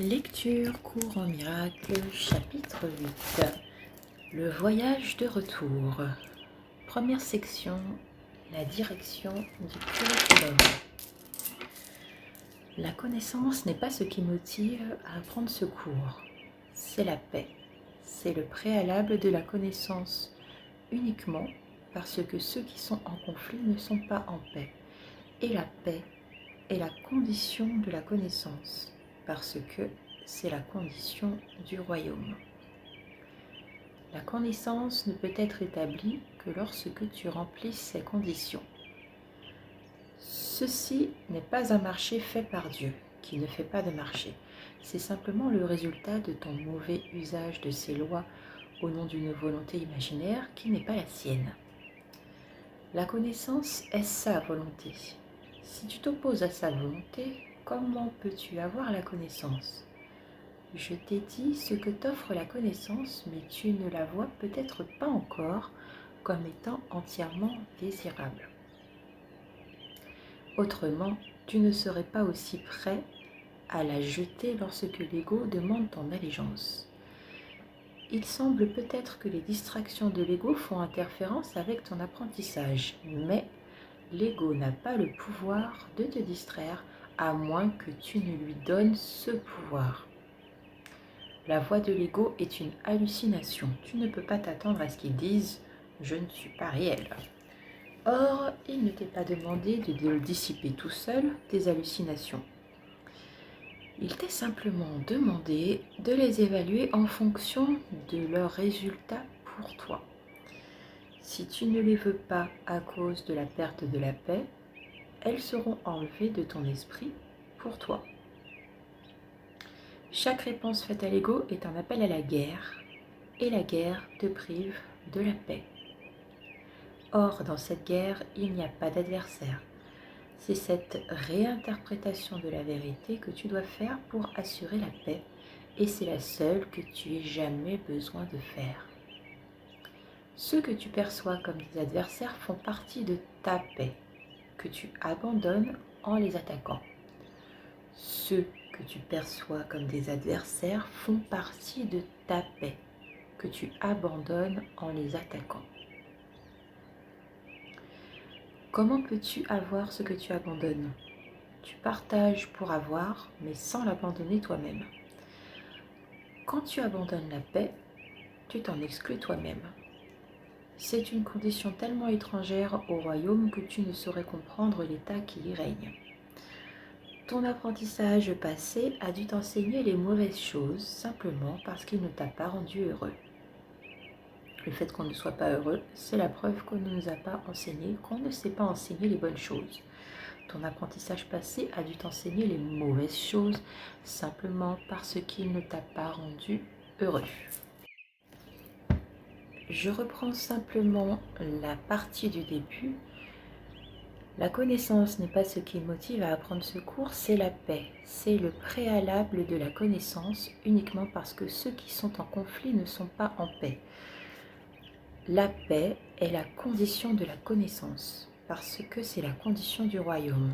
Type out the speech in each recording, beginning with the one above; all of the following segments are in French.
Lecture cours en miracle, chapitre 8. Le voyage de retour. Première section, la direction du curriculum. La connaissance n'est pas ce qui motive à apprendre ce cours, c'est la paix. C'est le préalable de la connaissance uniquement parce que ceux qui sont en conflit ne sont pas en paix. Et la paix est la condition de la connaissance parce que c'est la condition du royaume. La connaissance ne peut être établie que lorsque tu remplis ces conditions. Ceci n'est pas un marché fait par Dieu, qui ne fait pas de marché. C'est simplement le résultat de ton mauvais usage de ses lois au nom d'une volonté imaginaire qui n'est pas la sienne. La connaissance est sa volonté. Si tu t'opposes à sa volonté, comment peux-tu avoir la connaissance ? Je t'ai dit ce que t'offre la connaissance, mais tu ne la vois peut-être pas encore comme étant entièrement désirable. Autrement, tu ne serais pas aussi prêt à la jeter lorsque l'ego demande ton allégeance. Il semble peut-être que les distractions de l'ego font interférence avec ton apprentissage, mais l'ego n'a pas le pouvoir de te distraire à moins que tu ne lui donnes ce pouvoir. La voix de l'ego est une hallucination. Tu ne peux pas t'attendre à ce qu'il dise « je ne suis pas réel ». Or, il ne t'est pas demandé de le dissiper tout seul, tes hallucinations. Il t'est simplement demandé de les évaluer en fonction de leurs résultats pour toi. Si tu ne les veux pas à cause de la perte de la paix, elles seront enlevées de ton esprit pour toi. Chaque réponse faite à l'ego est un appel à la guerre, et la guerre te prive de la paix. Or, dans cette guerre, il n'y a pas d'adversaire. C'est cette réinterprétation de la vérité que tu dois faire pour assurer la paix, et c'est la seule que tu aies jamais besoin de faire. Ceux que tu perçois comme des adversaires font partie de ta paix, que tu abandonnes en les attaquant. Ceux que tu perçois comme des adversaires font partie de ta paix, que tu abandonnes en les attaquant. Comment peux-tu avoir ce que tu abandonnes ? Tu partages pour avoir, mais sans l'abandonner toi-même. Quand tu abandonnes la paix, tu t'en exclus toi-même. C'est une condition tellement étrangère au royaume que tu ne saurais comprendre l'état qui y règne. Ton apprentissage passé a dû t'enseigner les mauvaises choses simplement parce qu'il ne t'a pas rendu heureux. Le fait qu'on ne soit pas heureux, c'est la preuve qu'on ne nous a pas enseigné, qu'on ne sait pas enseigner les bonnes choses. Ton apprentissage passé a dû t'enseigner les mauvaises choses simplement parce qu'il ne t'a pas rendu heureux. Je reprends simplement la partie du début. La connaissance n'est pas ce qui motive à apprendre ce cours, c'est la paix. C'est le préalable de la connaissance uniquement parce que ceux qui sont en conflit ne sont pas en paix. La paix est la condition de la connaissance parce que c'est la condition du royaume.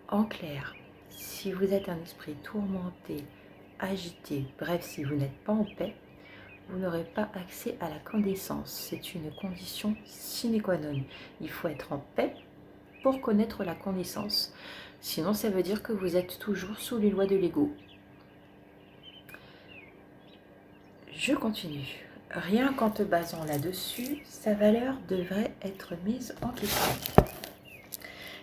En clair, si vous êtes un esprit tourmenté, agité, bref, si vous n'êtes pas en paix, vous n'aurez pas accès à la connaissance. C'est une condition sine qua non. Il faut être en paix pour connaître la connaissance. Sinon, ça veut dire que vous êtes toujours sous les lois de l'ego. Je continue. Rien qu'en te basant là-dessus, sa valeur devrait être mise en question.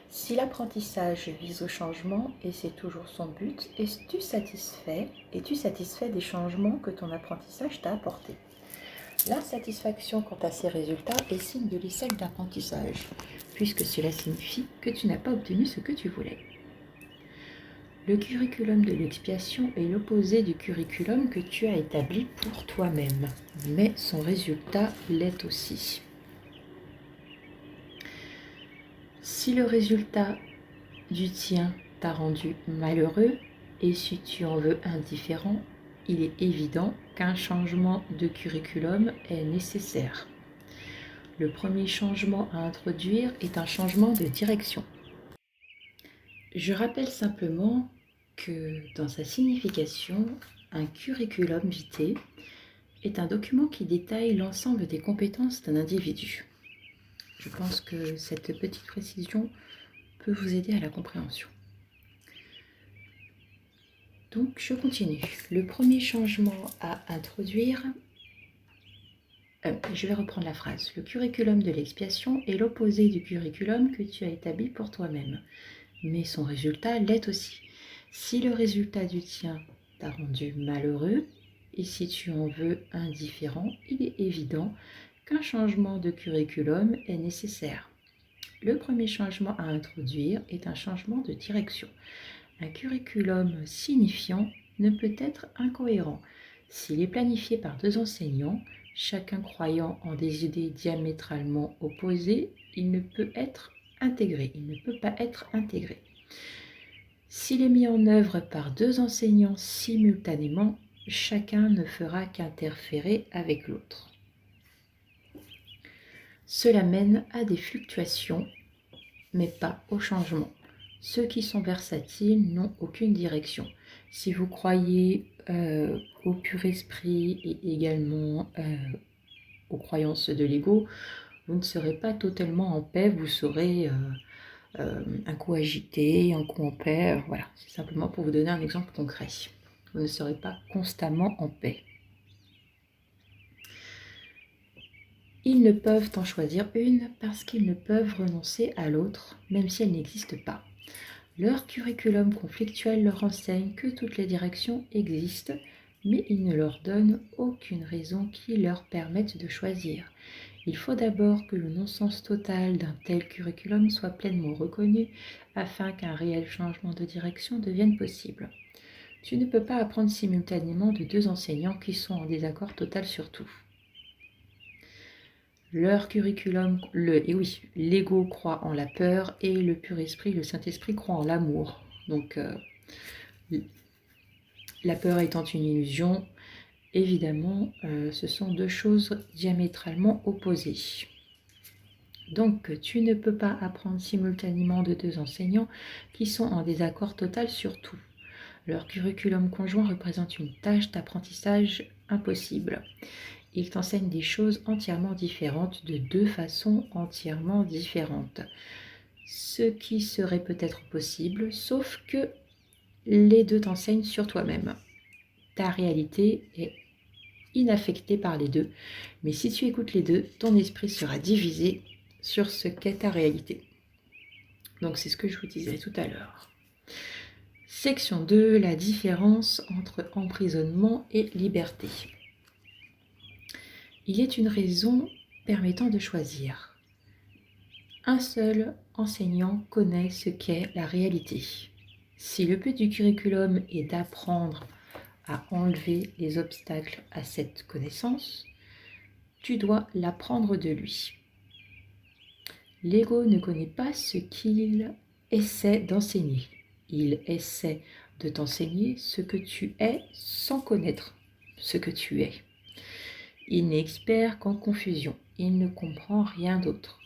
Si l'apprentissage vise au changement, et c'est toujours son but, es-tu satisfait des changements que ton apprentissage t'a apportés ? L'insatisfaction quant à ces résultats est signe de l'échec d'apprentissage, puisque cela signifie que tu n'as pas obtenu ce que tu voulais. Le curriculum de l'expiation est l'opposé du curriculum que tu as établi pour toi-même, mais son résultat l'est aussi. Si le résultat du tien t'a rendu malheureux, et si tu en veux un différent, il est évident qu'un changement de curriculum est nécessaire. Le premier changement à introduire est un changement de direction. Je rappelle simplement que dans sa signification, un curriculum vitae est un document qui détaille l'ensemble des compétences d'un individu. Je pense que cette petite précision peut vous aider à la compréhension. Donc, je continue. Le premier changement à introduire, je vais reprendre la phrase. Le curriculum de l'expiation est l'opposé du curriculum que tu as établi pour toi-même, mais son résultat l'est aussi. Si le résultat du tien t'a rendu malheureux, et si tu en veux indifférent, il est évident qu'un changement de curriculum est nécessaire. Le premier changement à introduire est un changement de direction. Un curriculum signifiant ne peut être incohérent. S'il est planifié par deux enseignants, chacun croyant en des idées diamétralement opposées, il ne peut pas être intégré. S'il est mis en œuvre par deux enseignants simultanément, chacun ne fera qu'interférer avec l'autre. Cela mène à des fluctuations, mais pas au changement. Ceux qui sont versatiles n'ont aucune direction. Si vous croyez au pur esprit et également aux croyances de l'ego, vous ne serez pas totalement en paix, vous serez un coup agité, un coup en paix. Voilà, c'est simplement pour vous donner un exemple concret. Vous ne serez pas constamment en paix. Ils ne peuvent en choisir une parce qu'ils ne peuvent renoncer à l'autre, même si elle n'existe pas. Leur curriculum conflictuel leur enseigne que toutes les directions existent, mais il ne leur donne aucune raison qui leur permette de choisir. Il faut d'abord que le non-sens total d'un tel curriculum soit pleinement reconnu afin qu'un réel changement de direction devienne possible. Tu ne peux pas apprendre simultanément de deux enseignants qui sont en désaccord total sur tout. Leur curriculum, l'ego croit en la peur et le pur esprit, le Saint-Esprit croit en l'amour. Donc, la peur étant une illusion, évidemment, ce sont deux choses diamétralement opposées. Donc, tu ne peux pas apprendre simultanément de deux enseignants qui sont en désaccord total sur tout. Leur curriculum conjoint représente une tâche d'apprentissage impossible. Ils t'enseignent des choses entièrement différentes de deux façons entièrement différentes. Ce qui serait peut-être possible, sauf que les deux t'enseignent sur toi-même. Ta réalité est inaffectée par les deux, mais si tu écoutes les deux, ton esprit sera divisé sur ce qu'est ta réalité. Donc c'est ce que je vous disais tout à l'heure. Section 2, la différence entre emprisonnement et liberté. Il est une raison permettant de choisir. Un seul enseignant connaît ce qu'est la réalité. Si le but du curriculum est d'apprendre à enlever les obstacles à cette connaissance, tu dois l'apprendre de lui. L'ego ne connaît pas ce qu'il essaie d'enseigner. Il essaie de t'enseigner ce que tu es sans connaître ce que tu es. Il n'est expert qu'en confusion. Il ne comprend rien d'autre.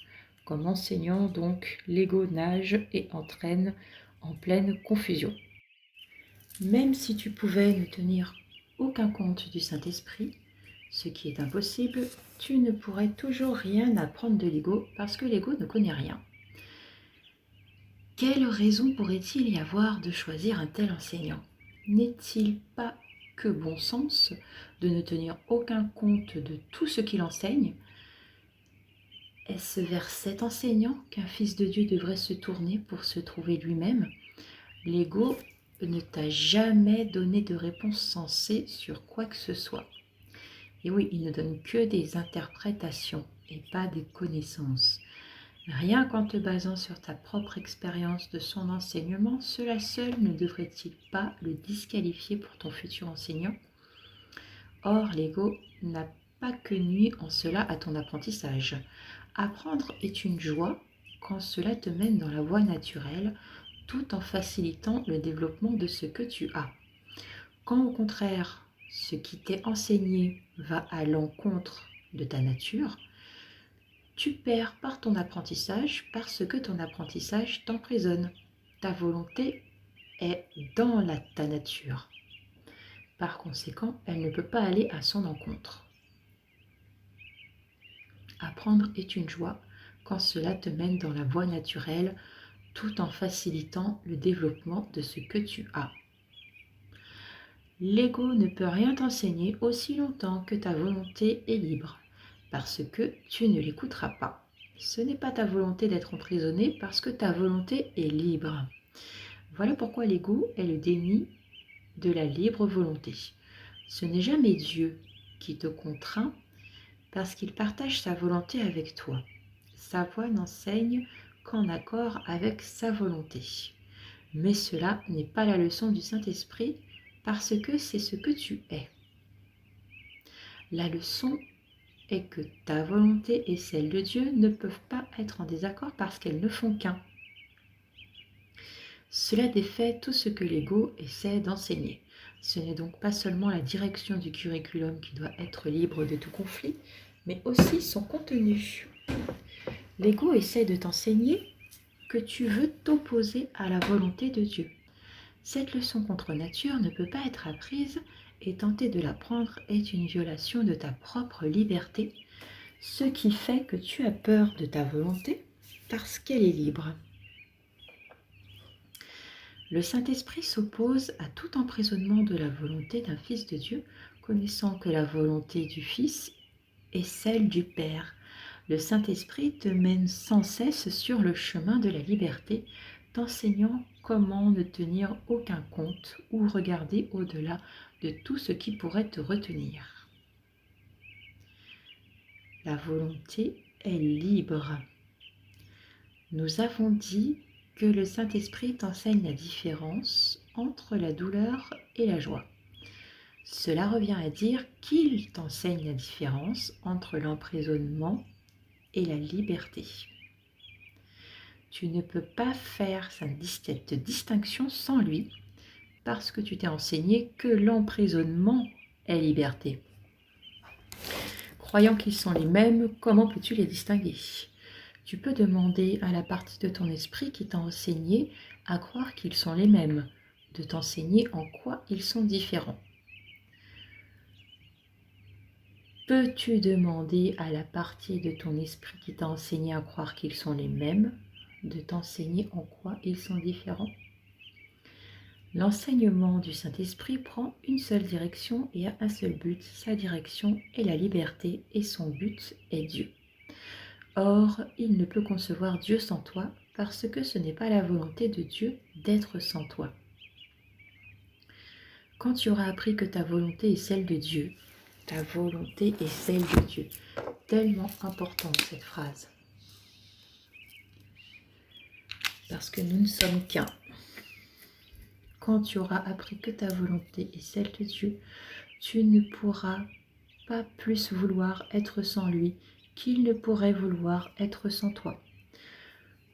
Comme enseignant, donc, l'ego nage et entraîne en pleine confusion. Même si tu pouvais ne tenir aucun compte du Saint-Esprit, ce qui est impossible, tu ne pourrais toujours rien apprendre de l'ego parce que l'ego ne connaît rien. Quelle raison pourrait-il y avoir de choisir un tel enseignant? N'est-il pas que bon sens de ne tenir aucun compte de tout ce qu'il enseigne? Est-ce vers cet enseignant qu'un fils de Dieu devrait se tourner pour se trouver lui-même? L'ego ne t'a jamais donné de réponse sensée sur quoi que ce soit. Et oui, il ne donne que des interprétations et pas des connaissances. Rien qu'en te basant sur ta propre expérience de son enseignement, cela seul ne devrait-il pas le disqualifier pour ton futur enseignant? Or, l'ego n'a pas que nuit en cela à ton apprentissage. Apprendre est une joie quand cela te mène dans la voie naturelle, tout en facilitant le développement de ce que tu as. Quand au contraire, ce qui t'est enseigné va à l'encontre de ta nature, tu perds par ton apprentissage parce que ton apprentissage t'emprisonne. Ta volonté est dans ta nature. Par conséquent, elle ne peut pas aller à son encontre. Apprendre est une joie quand cela te mène dans la voie naturelle tout en facilitant le développement de ce que tu as. L'ego ne peut rien t'enseigner aussi longtemps que ta volonté est libre, parce que tu ne l'écouteras pas. Ce n'est pas ta volonté d'être emprisonné parce que ta volonté est libre. Voilà pourquoi l'ego est le déni de la libre volonté. Ce n'est jamais Dieu qui te contraint parce qu'il partage sa volonté avec toi. Sa voix n'enseigne qu'en accord avec sa volonté. Mais cela n'est pas la leçon du Saint-Esprit parce que c'est ce que tu es. La leçon est que ta volonté et celle de Dieu ne peuvent pas être en désaccord parce qu'elles ne font qu'un. Cela défait tout ce que l'ego essaie d'enseigner. Ce n'est donc pas seulement la direction du curriculum qui doit être libre de tout conflit, mais aussi son contenu. L'ego essaie de t'enseigner que tu veux t'opposer à la volonté de Dieu. Cette leçon contre nature ne peut pas être apprise et tenter de l'apprendre est une violation de ta propre liberté, ce qui fait que tu as peur de ta volonté parce qu'elle est libre. Le Saint-Esprit s'oppose à tout emprisonnement de la volonté d'un Fils de Dieu, connaissant que la volonté du Fils est celle du Père. Le Saint-Esprit te mène sans cesse sur le chemin de la liberté, t'enseignant comment ne tenir aucun compte ou regarder au-delà de tout ce qui pourrait te retenir. La volonté est libre. Nous avons dit que le Saint-Esprit t'enseigne la différence entre la douleur et la joie. Cela revient à dire qu'il t'enseigne la différence entre l'emprisonnement et la liberté. Tu ne peux pas faire cette distinction sans lui parce que tu t'es enseigné que l'emprisonnement est liberté. Croyant qu'ils sont les mêmes, comment peux-tu les distinguer ? Tu peux demander à la partie de ton esprit qui t'a enseigné à croire qu'ils sont les mêmes, de t'enseigner en quoi ils sont différents. Peux-tu demander à la partie de ton esprit qui t'a enseigné à croire qu'ils sont les mêmes, de t'enseigner en quoi ils sont différents ? L'enseignement du Saint-Esprit prend une seule direction et a un seul but. Sa direction est la liberté et son but est Dieu. Or, il ne peut concevoir Dieu sans toi parce que ce n'est pas la volonté de Dieu d'être sans toi. Quand tu auras appris que ta volonté est celle de Dieu, ta volonté est celle de Dieu. Tellement importante cette phrase. Parce que nous ne sommes qu'un. Quand tu auras appris que ta volonté est celle de Dieu, tu ne pourras pas plus vouloir être sans lui qu'il ne pourrait vouloir être sans toi.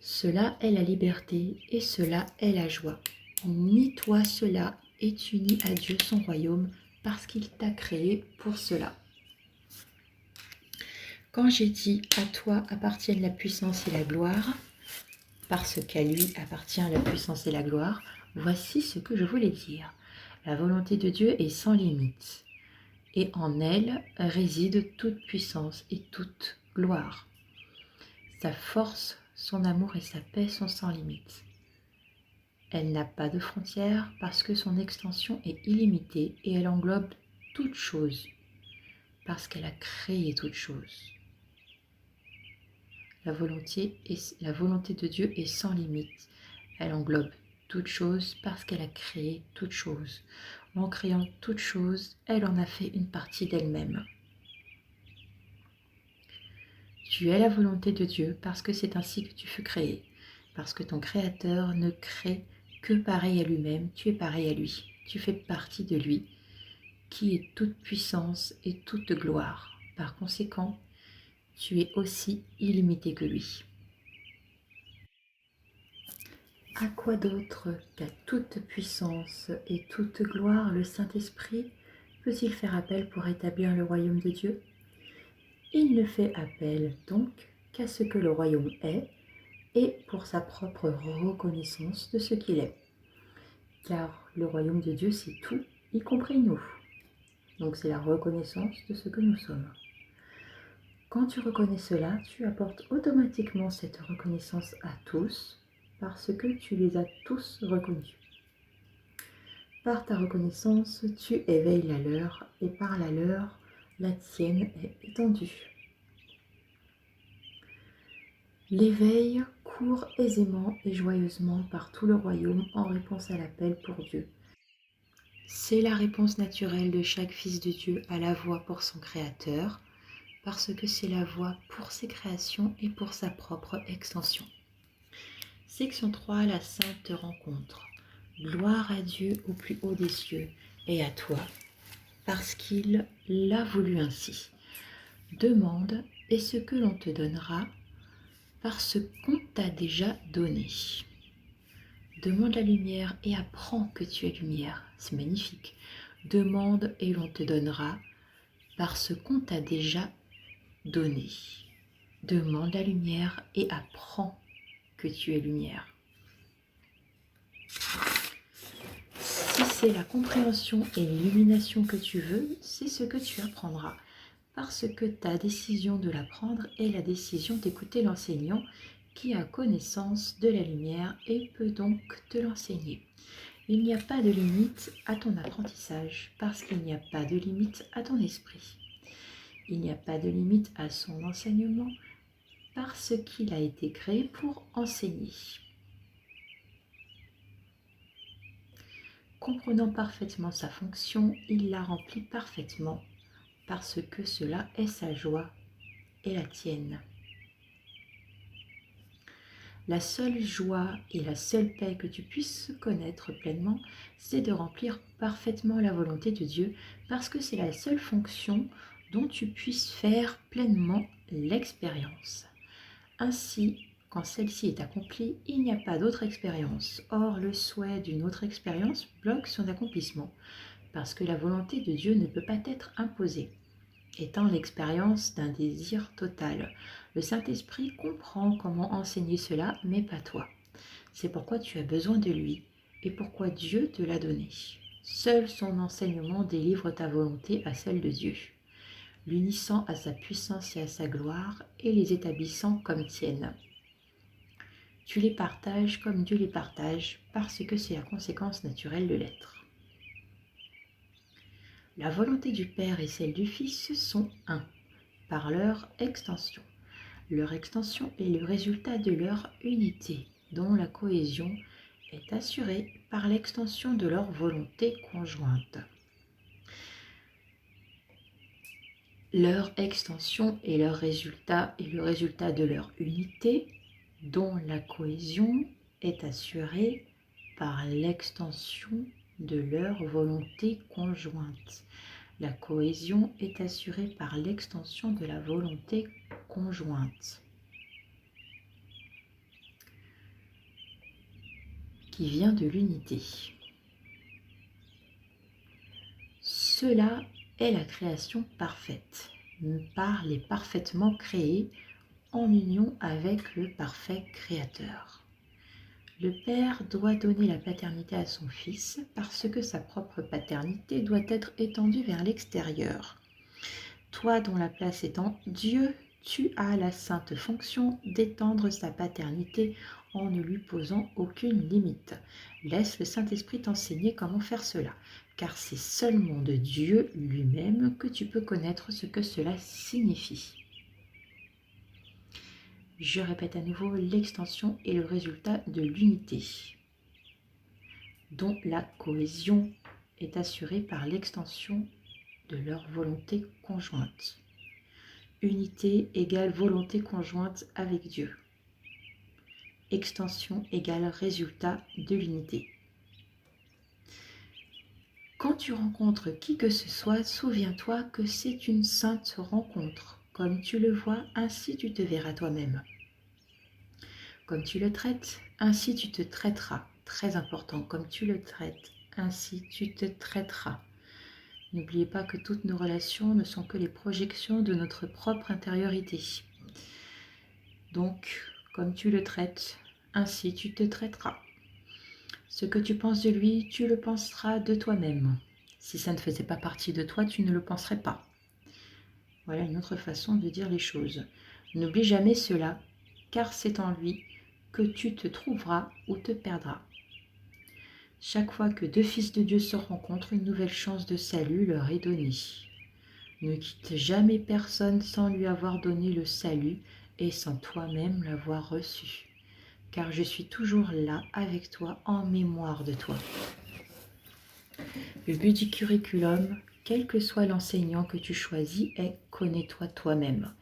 Cela est la liberté et cela est la joie. Ni toi cela est uni à Dieu son royaume parce qu'il t'a créé pour cela. Quand j'ai dit à toi appartiennent la puissance et la gloire, parce qu'à lui appartient la puissance et la gloire, voici ce que je voulais dire. La volonté de Dieu est sans limite, et en elle réside toute puissance et toute gloire. Sa force, son amour et sa paix sont sans limite. Elle n'a pas de frontières parce que son extension est illimitée et elle englobe toute chose, parce qu'elle a créé toute chose. La volonté de Dieu est sans limite. Elle englobe toute chose parce qu'elle a créé toute chose. En créant toute chose, elle en a fait une partie d'elle-même. Tu es la volonté de Dieu parce que c'est ainsi que tu fus créé. Parce que ton Créateur ne crée que pareil à lui-même, tu es pareil à lui. Tu fais partie de lui, qui est toute puissance et toute gloire. Par conséquent, tu es aussi illimité que lui. À quoi d'autre qu'à toute puissance et toute gloire le Saint-Esprit peut-il faire appel pour établir le royaume de Dieu ? Il ne fait appel donc qu'à ce que le royaume est et pour sa propre reconnaissance de ce qu'il est. car le royaume de Dieu, c'est tout, y compris nous. Donc c'est la reconnaissance de ce que nous sommes. Quand tu reconnais cela, tu apportes automatiquement cette reconnaissance à tous, parce que tu les as tous reconnus. Par ta reconnaissance, tu éveilles la leur, et par la leur, la tienne est étendue. L'éveil court aisément et joyeusement par tout le royaume en réponse à l'appel pour Dieu. C'est la réponse naturelle de chaque fils de Dieu à la voix pour son Créateur, parce que c'est la voix pour ses créations et pour sa propre extension. Section 3, la sainte rencontre. Gloire à Dieu au plus haut des cieux et à toi, parce qu'il l'a voulu ainsi. Demande et ce que l'on te donnera, parce qu'on t'a déjà donné. Demande la lumière et apprends que tu es lumière. C'est magnifique. Demande et l'on te donnera, parce qu'on t'a déjà donné. Demande la lumière et apprends que tu es lumière. Si c'est la compréhension et l'illumination que tu veux, c'est ce que tu apprendras. Parce que ta décision de l'apprendre est la décision d'écouter l'enseignant qui a connaissance de la lumière et peut donc te l'enseigner. Il n'y a pas de limite à ton apprentissage parce qu'il n'y a pas de limite à ton esprit. Il n'y a pas de limite à son enseignement parce qu'il a été créé pour enseigner. Comprenant parfaitement sa fonction, il la remplit parfaitement parce que cela est sa joie et la tienne. La seule joie et la seule paix que tu puisses connaître pleinement, c'est de remplir parfaitement la volonté de Dieu, parce que c'est la seule fonction dont tu puisses faire pleinement l'expérience. Ainsi, quand celle-ci est accomplie, il n'y a pas d'autre expérience. Or, le souhait d'une autre expérience bloque son accomplissement, parce que la volonté de Dieu ne peut pas être imposée, étant l'expérience d'un désir total. Le Saint-Esprit comprend comment enseigner cela, mais pas toi. C'est pourquoi tu as besoin de lui et pourquoi Dieu te l'a donné. Seul son enseignement délivre ta volonté à celle de Dieu, l'unissant à sa puissance et à sa gloire et les établissant comme tiennes. Tu les partages comme Dieu les partage parce que c'est la conséquence naturelle de l'être. La volonté du Père et celle du Fils sont un, par leur extension. Leur extension est le résultat de leur unité, dont la cohésion est assurée par l'extension de leur volonté conjointe. Leur extension est le résultat de leur unité, dont la cohésion est assurée par l'extension de leur volonté conjointe. La cohésion est assurée par l'extension de la volonté conjointe, qui vient de l'unité. Cela est la création parfaite, par les parfaitement créés en union avec le parfait Créateur. Le Père doit donner la paternité à son Fils parce que sa propre paternité doit être étendue vers l'extérieur. Toi dont la place est en Dieu, tu as la sainte fonction d'étendre sa paternité en ne lui posant aucune limite. Laisse le Saint-Esprit t'enseigner comment faire cela, car c'est seulement de Dieu lui-même que tu peux connaître ce que cela signifie. Je répète à nouveau, l'extension est le résultat de l'unité, dont la cohésion est assurée par l'extension de leur volonté conjointe. Unité égale volonté conjointe avec Dieu. Extension égale résultat de l'unité. Quand tu rencontres qui que ce soit, souviens-toi que c'est une sainte rencontre. Comme tu le vois, ainsi tu te verras toi-même. Comme tu le traites, ainsi tu te traiteras. Très important, comme tu le traites, ainsi tu te traiteras. N'oubliez pas que toutes nos relations ne sont que les projections de notre propre intériorité. Donc, comme tu le traites, ainsi tu te traiteras. Ce que tu penses de lui, tu le penseras de toi-même. Si ça ne faisait pas partie de toi, tu ne le penserais pas. Voilà une autre façon de dire les choses. N'oublie jamais cela, car c'est en lui que tu te trouveras ou te perdras. Chaque fois que deux fils de Dieu se rencontrent, une nouvelle chance de salut leur est donnée. Ne quitte jamais personne sans lui avoir donné le salut et sans toi-même l'avoir reçu, car je suis toujours là avec toi en mémoire de toi. Le but du curriculum, quel que soit l'enseignant que tu choisis, est connais-toi toi-même.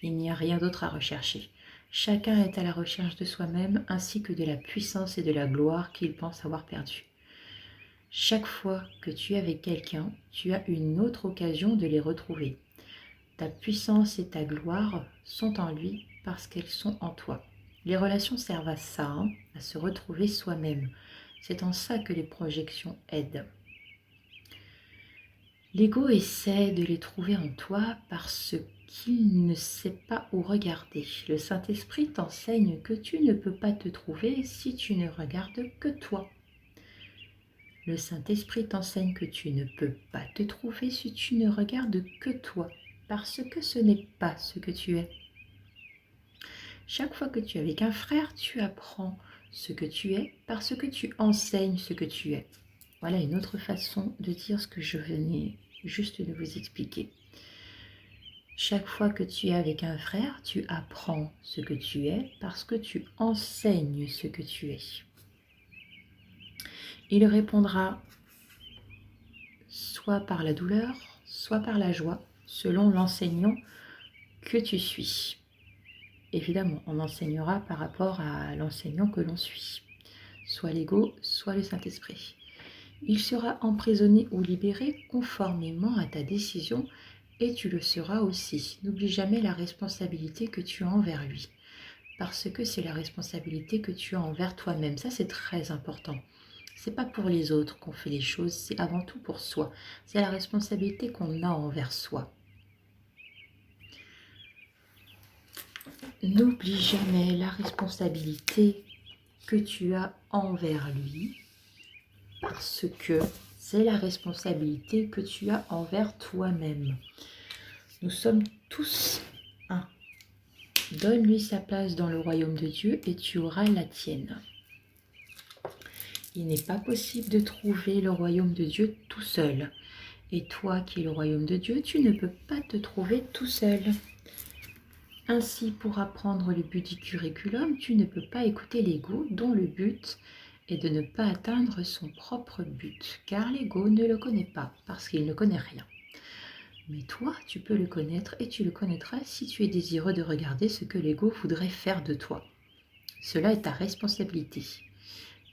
Il n'y a rien d'autre à rechercher. Chacun est à la recherche de soi-même ainsi que de la puissance et de la gloire qu'il pense avoir perdue. Chaque fois que tu es avec quelqu'un, tu as une autre occasion de les retrouver. Ta puissance et ta gloire sont en lui parce qu'elles sont en toi. Les relations servent à ça, à se retrouver soi-même. C'est en ça que les projections aident. L'ego essaie de les trouver en toi parce qu'il ne sait pas où regarder. Le Saint-Esprit t'enseigne que tu ne peux pas te trouver si tu ne regardes que toi. Le Saint-Esprit t'enseigne que tu ne peux pas te trouver si tu ne regardes que toi, parce que ce n'est pas ce que tu es. Chaque fois que tu es avec un frère, tu apprends ce que tu es parce que tu enseignes ce que tu es. Voilà une autre façon de dire ce que je venais juste de vous expliquer. Chaque fois que tu es avec un frère, tu apprends ce que tu es parce que tu enseignes ce que tu es. Il répondra soit par la douleur, soit par la joie, selon l'enseignant que tu suis. Évidemment, on enseignera par rapport à l'enseignant que l'on suit, soit l'ego, soit le Saint-Esprit. Il sera emprisonné ou libéré conformément à ta décision et tu le seras aussi. N'oublie jamais la responsabilité que tu as envers lui, parce que c'est la responsabilité que tu as envers toi-même. Ça, c'est très important. C'est pas pour les autres qu'on fait les choses, c'est avant tout pour soi. C'est la responsabilité qu'on a envers soi. N'oublie jamais la responsabilité que tu as envers lui, parce que c'est la responsabilité que tu as envers toi-même. Nous sommes tous un. Donne-lui sa place dans le royaume de Dieu et tu auras la tienne. Il n'est pas possible de trouver le royaume de Dieu tout seul. Et toi qui es le royaume de Dieu, tu ne peux pas te trouver tout seul. Ainsi, pour apprendre le but du curriculum, tu ne peux pas écouter l'ego dont le but est de ne pas atteindre son propre but, car l'ego ne le connaît pas parce qu'il ne connaît rien. Mais toi, tu peux le connaître et tu le connaîtras si tu es désireux de regarder ce que l'ego voudrait faire de toi. Cela est ta responsabilité.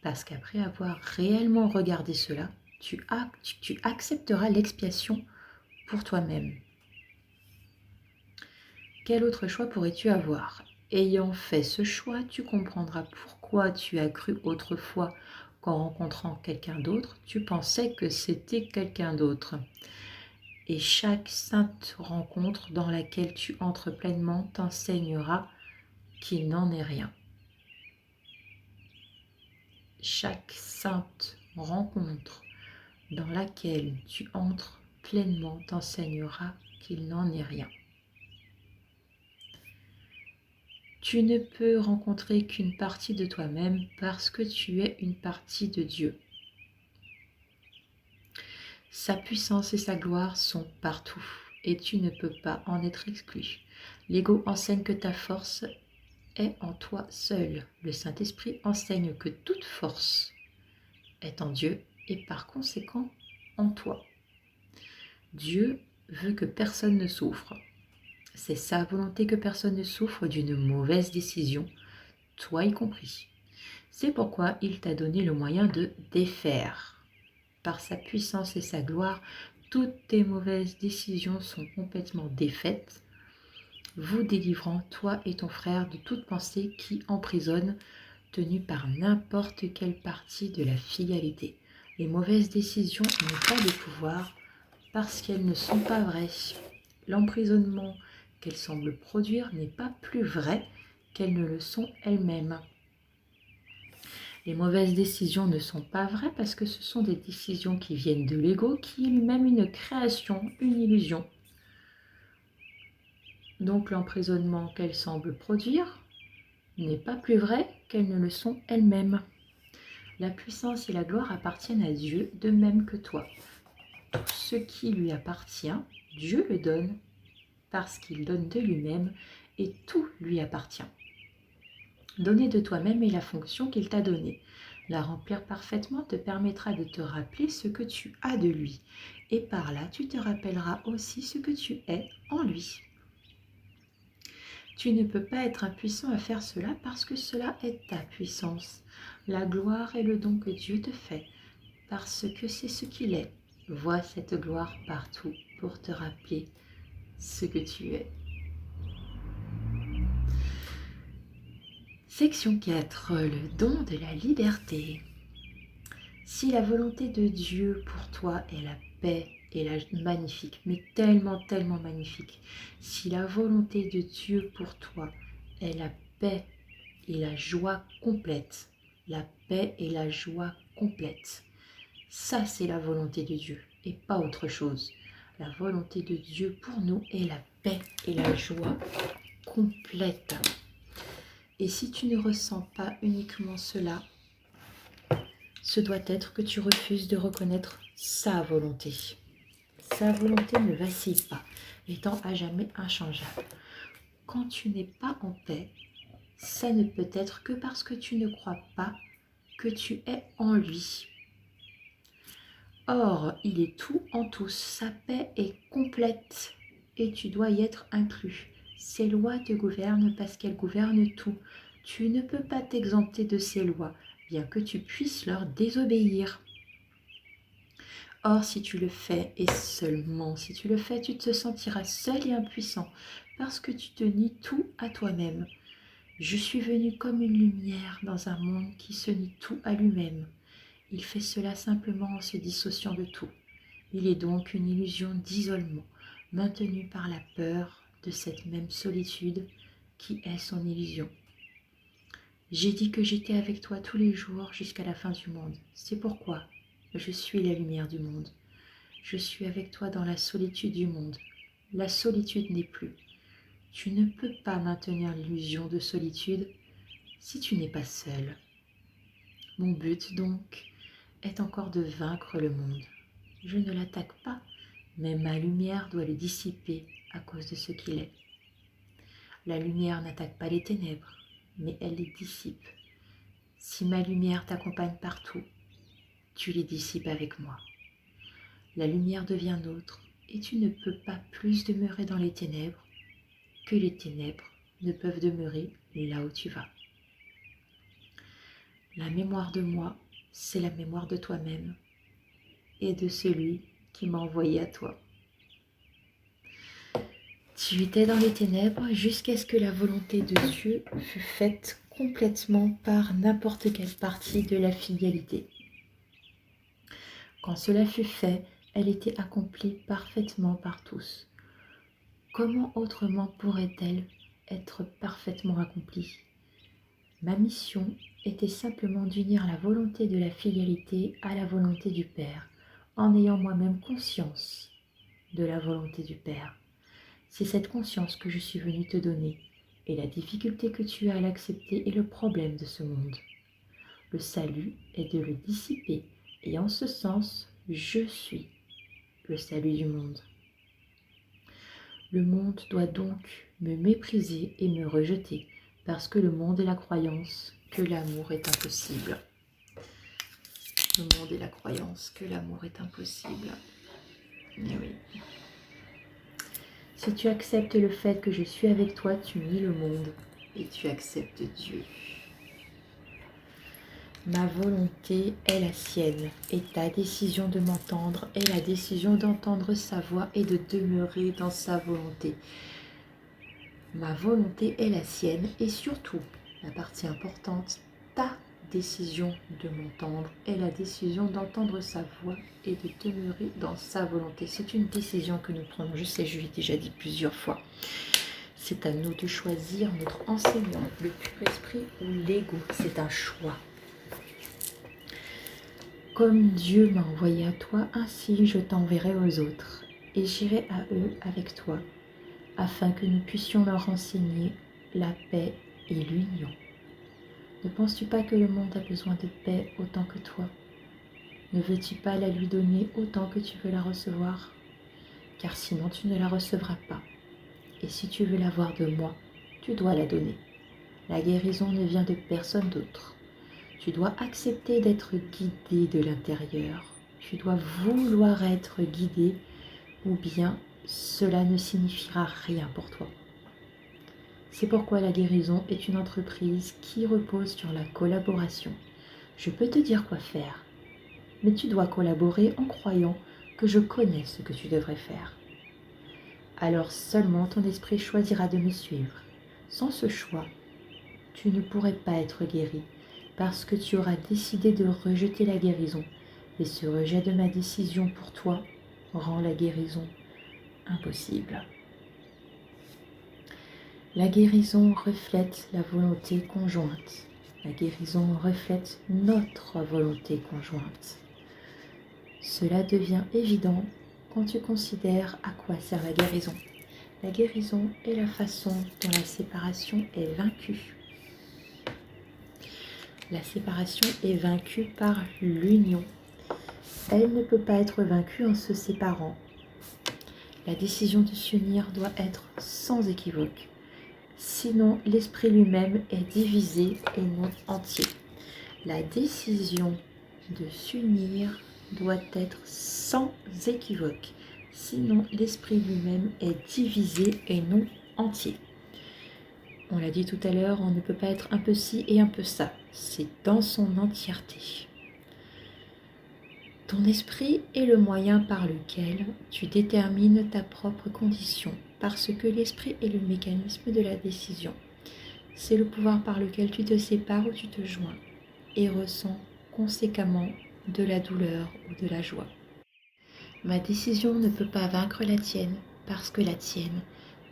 Parce qu'après avoir réellement regardé cela, tu accepteras l'expiation pour toi-même. Quel autre choix pourrais-tu avoir? Ayant fait ce choix, tu comprendras pourquoi tu as cru autrefois qu'en rencontrant quelqu'un d'autre, tu pensais que c'était quelqu'un d'autre. Et chaque sainte rencontre dans laquelle tu entres pleinement t'enseignera qu'il n'en est rien. Chaque sainte rencontre dans laquelle tu entres pleinement t'enseignera qu'il n'en est rien. Tu ne peux rencontrer qu'une partie de toi-même parce que tu es une partie de Dieu. Sa puissance et sa gloire sont partout et tu ne peux pas en être exclu. L'ego enseigne que ta force est en toi seul. Le Saint-Esprit enseigne que toute force est en Dieu et par conséquent en toi. Dieu veut que personne ne souffre. C'est sa volonté que personne ne souffre d'une mauvaise décision, toi y compris. C'est pourquoi il t'a donné le moyen de défaire. Par sa puissance et sa gloire, toutes tes mauvaises décisions sont complètement défaites, vous délivrant, toi et ton frère, de toute pensée qui emprisonne, tenue par n'importe quelle partie de la filialité. Les mauvaises décisions n'ont pas de pouvoir parce qu'elles ne sont pas vraies. L'emprisonnement qu'elles semblent produire n'est pas plus vrai qu'elles ne le sont elles-mêmes. Les mauvaises décisions ne sont pas vraies parce que ce sont des décisions qui viennent de l'ego, qui est lui-même une création, une illusion. Donc l'emprisonnement qu'elles semblent produire n'est pas plus vrai qu'elles ne le sont elles-mêmes. La puissance et la gloire appartiennent à Dieu de même que toi. Tout ce qui lui appartient, Dieu le donne parce qu'il donne de lui-même et tout lui appartient. Donner de toi-même est la fonction qu'il t'a donnée. La remplir parfaitement te permettra de te rappeler ce que tu as de lui. Et par là, tu te rappelleras aussi ce que tu es en lui. Tu ne peux pas être impuissant à faire cela parce que cela est ta puissance. La gloire est le don que Dieu te fait parce que c'est ce qu'il est. Vois cette gloire partout pour te rappeler ce que tu es. Section 4. Le don de la liberté. Si la volonté de Dieu pour toi est la paix et la magnifique, mais tellement, tellement magnifique. Si la volonté de Dieu pour toi est la paix et la joie complète, la paix et la joie complète, ça c'est la volonté de Dieu et pas autre chose. La volonté de Dieu pour nous est la paix et la joie complète. Et si tu ne ressens pas uniquement cela, ce doit être que tu refuses de reconnaître sa volonté. Sa volonté ne vacille pas, étant à jamais inchangeable. Quand tu n'es pas en paix, ça ne peut être que parce que tu ne crois pas que tu es en lui. Or, il est tout en tous, sa paix est complète et tu dois y être inclus. Ces lois te gouvernent parce qu'elles gouvernent tout. Tu ne peux pas t'exempter de ces lois, bien que tu puisses leur désobéir. Or, si tu le fais, et seulement si tu le fais, tu te sentiras seul et impuissant, parce que tu te nies tout à toi-même. Je suis venu comme une lumière dans un monde qui se nie tout à lui-même. Il fait cela simplement en se dissociant de tout. Il est donc une illusion d'isolement, maintenue par la peur de cette même solitude qui est son illusion. J'ai dit que j'étais avec toi tous les jours jusqu'à la fin du monde. C'est pourquoi je suis la lumière du monde. Je suis avec toi dans la solitude du monde. La solitude n'est plus. Tu ne peux pas maintenir l'illusion de solitude si tu n'es pas seul. Mon but donc est encore de vaincre le monde. Je ne l'attaque pas, mais ma lumière doit le dissiper à cause de ce qu'il est. La lumière n'attaque pas les ténèbres, mais elle les dissipe. Si ma lumière t'accompagne partout, tu les dissipes avec moi. La lumière devient nôtre et tu ne peux pas plus demeurer dans les ténèbres que les ténèbres ne peuvent demeurer là où tu vas. La mémoire de moi, c'est la mémoire de toi-même et de celui qui m'a envoyé à toi. Tu étais dans les ténèbres jusqu'à ce que la volonté de Dieu fût faite complètement par n'importe quelle partie de la filialité. Quand cela fut fait, elle était accomplie parfaitement par tous. Comment autrement pourrait-elle être parfaitement accomplie? Ma mission était simplement d'unir la volonté de la filialité à la volonté du Père, en ayant moi-même conscience de la volonté du Père. C'est cette conscience que je suis venue te donner, et la difficulté que tu as à l'accepter est le problème de ce monde. Le salut est de le dissiper, et en ce sens, je suis le salut du monde. Le monde doit donc me mépriser et me rejeter, parce que le monde est la croyance que l'amour est impossible. Le monde est la croyance que l'amour est impossible. Eh oui. Si tu acceptes le fait que je suis avec toi, tu nies le monde et tu acceptes Dieu. Ma volonté est la sienne, et ta décision de m'entendre est la décision d'entendre sa voix et de demeurer dans sa volonté. Ma volonté est la sienne, et surtout, la partie importante, ta décision de m'entendre est la décision d'entendre sa voix et de demeurer dans sa volonté. C'est une décision que nous prenons, je sais, je l'ai déjà dit plusieurs fois. C'est à nous de choisir notre enseignant, le pur esprit ou l'ego, c'est un choix. Comme Dieu m'a envoyé à toi, ainsi je t'enverrai aux autres, et j'irai à eux avec toi, afin que nous puissions leur enseigner la paix et l'union. Ne penses-tu pas que le monde a besoin de paix autant que toi? Ne veux-tu pas la lui donner autant que tu veux la recevoir? Car sinon tu ne la recevras pas. Et si tu veux l'avoir de moi, tu dois la donner. La guérison ne vient de personne d'autre. Tu dois accepter d'être guidé de l'intérieur. Tu dois vouloir être guidé, ou bien cela ne signifiera rien pour toi. C'est pourquoi la guérison est une entreprise qui repose sur la collaboration. Je peux te dire quoi faire, mais tu dois collaborer en croyant que je connais ce que tu devrais faire. Alors seulement ton esprit choisira de me suivre. Sans ce choix, tu ne pourrais pas être guéri, parce que tu auras décidé de rejeter la guérison, et ce rejet de ma décision pour toi rend la guérison impossible. La guérison reflète la volonté conjointe. La guérison reflète notre volonté conjointe. Cela devient évident quand tu considères à quoi sert la guérison. La guérison est la façon dont la séparation est vaincue. La séparation est vaincue par l'union. Elle ne peut pas être vaincue en se séparant. La décision de s'unir doit être sans équivoque. Sinon, l'esprit lui-même est divisé et non entier. La décision de s'unir doit être sans équivoque. Sinon, l'esprit lui-même est divisé et non entier. On l'a dit tout à l'heure, on ne peut pas être un peu ci et un peu ça. C'est dans son entièreté. Ton esprit est le moyen par lequel tu détermines ta propre condition, parce que l'esprit est le mécanisme de la décision. C'est le pouvoir par lequel tu te sépares ou tu te joins et ressens conséquemment de la douleur ou de la joie. Ma décision ne peut pas vaincre la tienne, parce que la tienne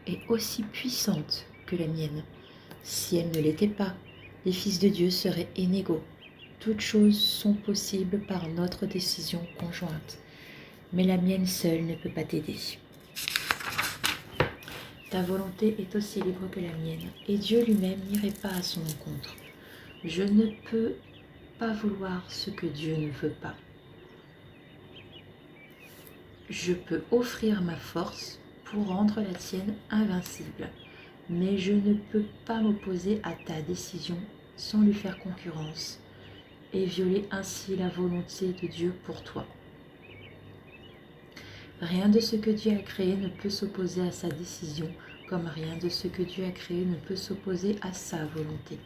est aussi puissante que la mienne. Si elle ne l'était pas, les fils de Dieu seraient inégaux. Toutes choses sont possibles par notre décision conjointe, mais la mienne seule ne peut pas t'aider. Ta volonté est aussi libre que la mienne, et Dieu lui-même n'irait pas à son encontre. Je ne peux pas vouloir ce que Dieu ne veut pas. Je peux offrir ma force pour rendre la tienne invincible, mais je ne peux pas m'opposer à ta décision sans lui faire concurrence et violer ainsi la volonté de Dieu pour toi. Rien de ce que Dieu a créé ne peut s'opposer à sa décision, comme rien de ce que Dieu a créé ne peut s'opposer à sa volonté.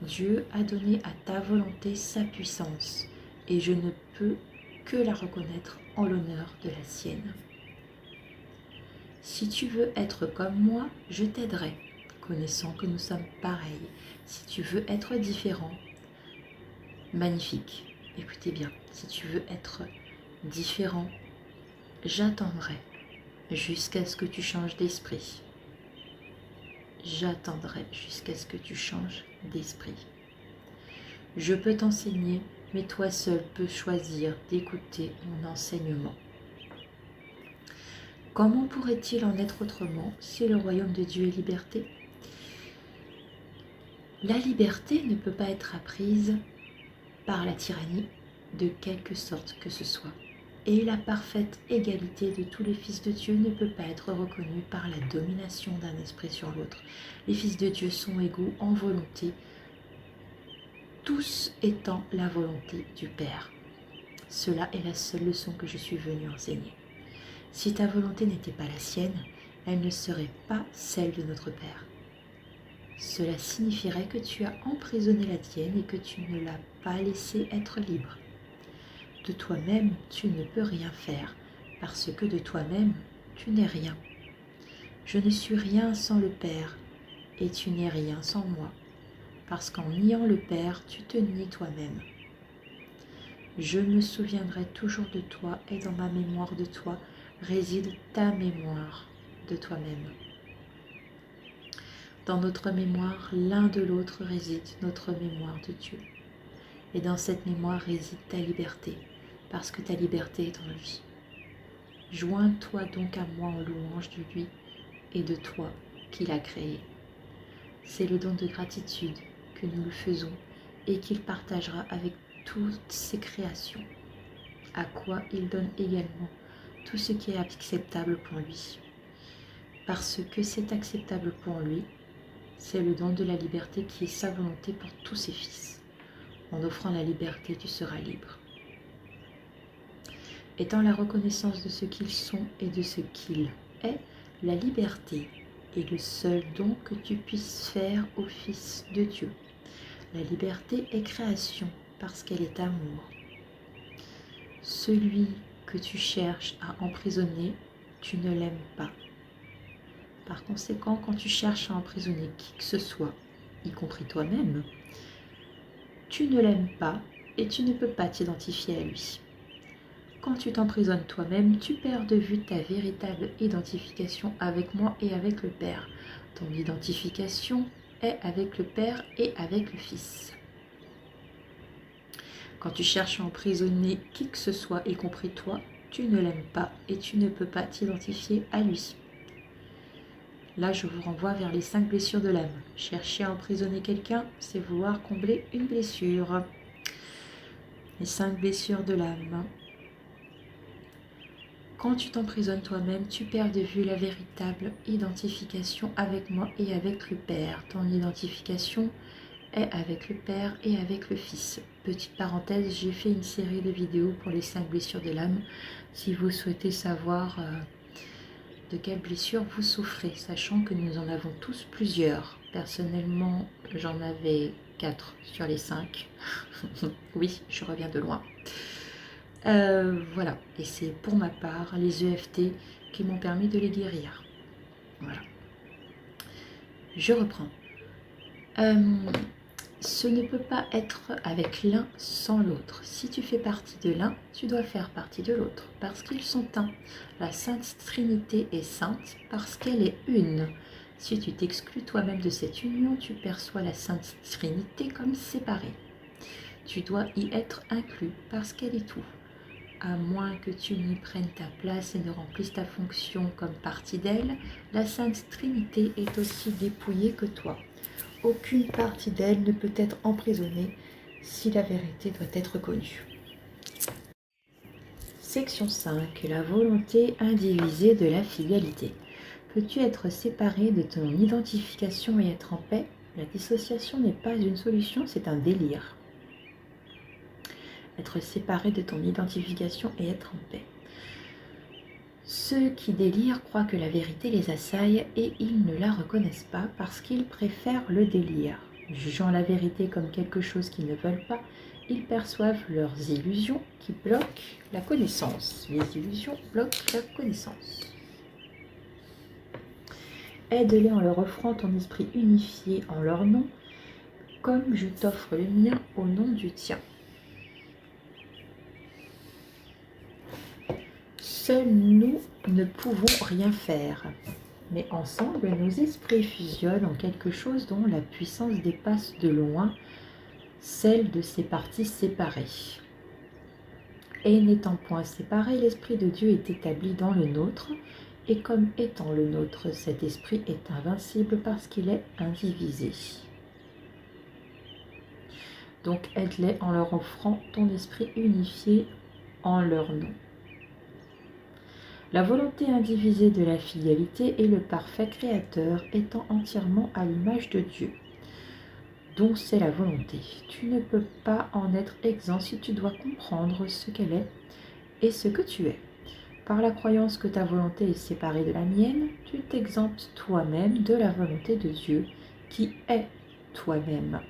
Dieu a donné à ta volonté sa puissance, et je ne peux que la reconnaître en l'honneur de la sienne. Si tu veux être comme moi, je t'aiderai, connaissant que nous sommes pareils. Si tu veux être différent, magnifique. Écoutez bien, si tu veux être différent, j'attendrai jusqu'à ce que tu changes d'esprit. J'attendrai jusqu'à ce que tu changes d'esprit. Je peux t'enseigner, mais toi seul peux choisir d'écouter mon enseignement. Comment pourrait-il en être autrement si le royaume de Dieu est liberté? La liberté ne peut pas être apprise par la tyrannie de quelque sorte que ce soit. Et la parfaite égalité de tous les fils de Dieu ne peut pas être reconnue par la domination d'un esprit sur l'autre. Les fils de Dieu sont égaux en volonté, tous étant la volonté du Père. Cela est la seule leçon que je suis venue enseigner. Si ta volonté n'était pas la sienne, elle ne serait pas celle de notre Père. Cela signifierait que tu as emprisonné la tienne et que tu ne l'as pas laissée être libre. De toi-même, tu ne peux rien faire, parce que de toi-même, tu n'es rien. Je ne suis rien sans le Père, et tu n'es rien sans moi, parce qu'en niant le Père, tu te nies toi-même. Je me souviendrai toujours de toi, et dans ma mémoire de toi réside ta mémoire de toi-même. Dans notre mémoire, l'un de l'autre réside notre mémoire de Dieu. Et dans cette mémoire réside ta liberté, parce que ta liberté est en lui. Joins-toi donc à moi en louange de lui et de toi qu'il a créé. C'est le don de gratitude que nous le faisons et qu'il partagera avec toutes ses créations, à quoi il donne également tout ce qui est acceptable pour lui. Parce que c'est acceptable pour lui, c'est le don de la liberté qui est sa volonté pour tous ses fils. En offrant la liberté, tu seras libre. Étant la reconnaissance de ce qu'ils sont et de ce qu'il est, la liberté est le seul don que tu puisses faire au Fils de Dieu. La liberté est création parce qu'elle est amour. Celui que tu cherches à emprisonner, tu ne l'aimes pas. Par conséquent, quand tu cherches à emprisonner qui que ce soit, y compris toi-même, tu ne l'aimes pas et tu ne peux pas t'identifier à lui. Quand tu t'emprisonnes toi-même, tu perds de vue ta véritable identification avec moi et avec le Père. Ton identification est avec le Père et avec le Fils. Quand tu cherches à emprisonner qui que ce soit, y compris toi, tu ne l'aimes pas et tu ne peux pas t'identifier à lui. Là, je vous renvoie vers les 5 blessures de l'âme. Chercher à emprisonner quelqu'un, c'est vouloir combler une blessure. Les 5 blessures de l'âme. Quand tu t'emprisonnes toi-même, tu perds de vue la véritable identification avec moi et avec le Père. Ton identification est avec le Père et avec le Fils. Petite parenthèse, j'ai fait une série de vidéos pour les 5 blessures de l'âme. Si vous souhaitez savoir de quelle blessure vous souffrez, sachant que nous en avons tous plusieurs. Personnellement, j'en avais 4 sur les 5. Oui, je reviens de loin. Voilà, et c'est pour ma part les EFT qui m'ont permis de les guérir. Voilà. Je reprends. Ce ne peut pas être avec l'un sans l'autre. Si tu fais partie de l'un, tu dois faire partie de l'autre, parce qu'ils sont un. La Sainte Trinité est sainte parce qu'elle est une. Si tu t'exclus toi-même de cette union, tu perçois la Sainte Trinité comme séparée. Tu dois y être inclus parce qu'elle est tout. À moins que tu n'y prennes ta place et ne remplisses ta fonction comme partie d'elle, la Sainte Trinité est aussi dépouillée que toi. Aucune partie d'elle ne peut être emprisonnée si la vérité doit être connue. Section 5. La volonté indivisée de la filialité. Peux-tu être séparé de ton identification et être en paix? La dissociation n'est pas une solution, c'est un délire. Être séparé de ton identification et être en paix. Ceux qui délirent croient que la vérité les assaille et ils ne la reconnaissent pas parce qu'ils préfèrent le délire. Jugeant la vérité comme quelque chose qu'ils ne veulent pas, ils perçoivent leurs illusions qui bloquent la connaissance. Les illusions bloquent la connaissance. Aide-les en leur offrant ton esprit unifié en leur nom, comme je t'offre le mien au nom du tien. Seuls nous ne pouvons rien faire, mais ensemble nos esprits fusionnent en quelque chose dont la puissance dépasse de loin celle de ses parties séparées. Et n'étant point séparé, l'Esprit de Dieu est établi dans le nôtre, et comme étant le nôtre, cet esprit est invincible parce qu'il est indivisé. Donc aide-les en leur offrant ton esprit unifié en leur nom. La volonté indivisée de la filialité est le parfait créateur étant entièrement à l'image de Dieu, dont c'est la volonté. Tu ne peux pas en être exempt si tu dois comprendre ce qu'elle est et ce que tu es. Par la croyance que ta volonté est séparée de la mienne, tu t'exemptes toi-même de la volonté de Dieu qui est toi-même.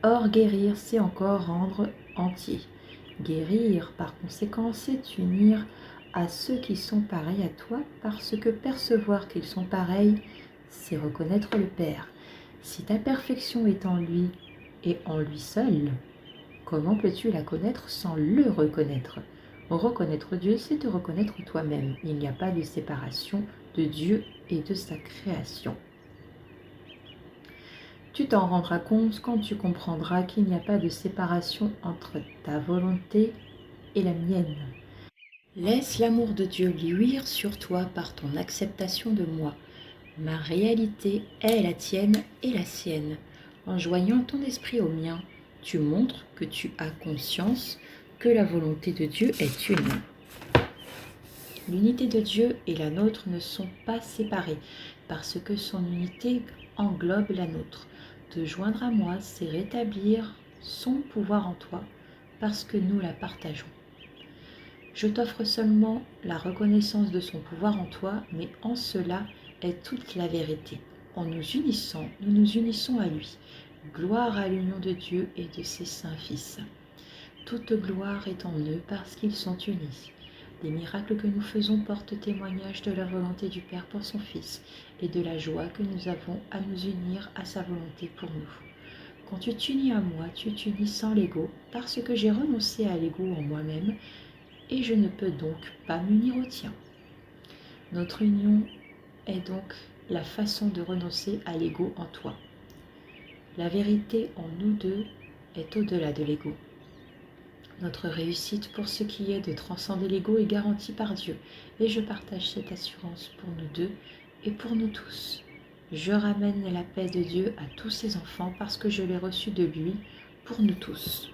Or, guérir, c'est encore rendre entier. Guérir, par conséquent, c'est unir à ceux qui sont pareils à toi, parce que percevoir qu'ils sont pareils, c'est reconnaître le Père. Si ta perfection est en lui et en lui seul, comment peux-tu la connaître sans le reconnaître? Reconnaître Dieu, c'est te reconnaître toi-même. Il n'y a pas de séparation de Dieu et de sa création. Tu t'en rendras compte quand tu comprendras qu'il n'y a pas de séparation entre ta volonté et la mienne. Laisse l'amour de Dieu luire sur toi par ton acceptation de moi. Ma réalité est la tienne et la sienne. En joignant ton esprit au mien, tu montres que tu as conscience que la volonté de Dieu est une. L'unité de Dieu et la nôtre ne sont pas séparées, parce que son unité englobe la nôtre. Te joindre à moi, c'est rétablir son pouvoir en toi, parce que nous la partageons. Je t'offre seulement la reconnaissance de son pouvoir en toi, mais en cela est toute la vérité. En nous unissant, nous nous unissons à lui. Gloire à l'union de Dieu et de ses saints fils. Toute gloire est en eux parce qu'ils sont unis. Les miracles que nous faisons portent témoignage de la volonté du Père pour son Fils et de la joie que nous avons à nous unir à sa volonté pour nous. Quand tu t'unis à moi, tu t'unis sans l'ego, parce que j'ai renoncé à l'ego en moi-même et je ne peux donc pas m'unir au tien. Notre union est donc la façon de renoncer à l'ego en toi. La vérité en nous deux est au-delà de l'ego. Notre réussite pour ce qui est de transcender l'ego est garantie par Dieu et je partage cette assurance pour nous deux et pour nous tous. Je ramène la paix de Dieu à tous ses enfants parce que je l'ai reçue de lui pour nous tous.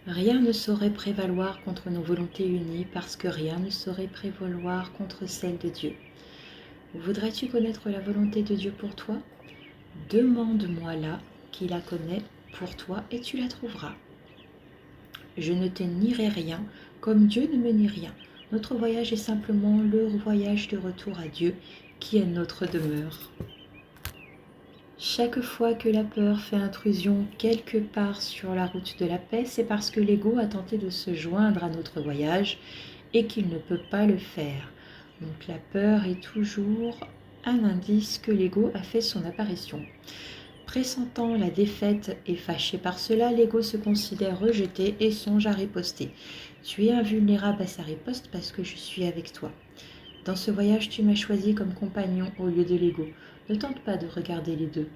Rien ne saurait prévaloir contre nos volontés unies parce que rien ne saurait prévaloir contre celle de Dieu. Voudrais-tu connaître la volonté de Dieu pour toi? Demande-moi-la qui la connaît pour toi et tu la trouveras. Je ne te nierai rien, comme Dieu ne me nie rien. Notre voyage est simplement le voyage de retour à Dieu, qui est notre demeure. Chaque fois que la peur fait intrusion quelque part sur la route de la paix, c'est parce que l'ego a tenté de se joindre à notre voyage et qu'il ne peut pas le faire. Donc la peur est toujours un indice que l'ego a fait son apparition. Pressentant la défaite et fâché par cela, l'ego se considère rejeté et songe à riposter. Tu es invulnérable à sa riposte parce que je suis avec toi. Dans ce voyage, tu m'as choisi comme compagnon au lieu de l'ego. Ne tente pas de regarder les deux.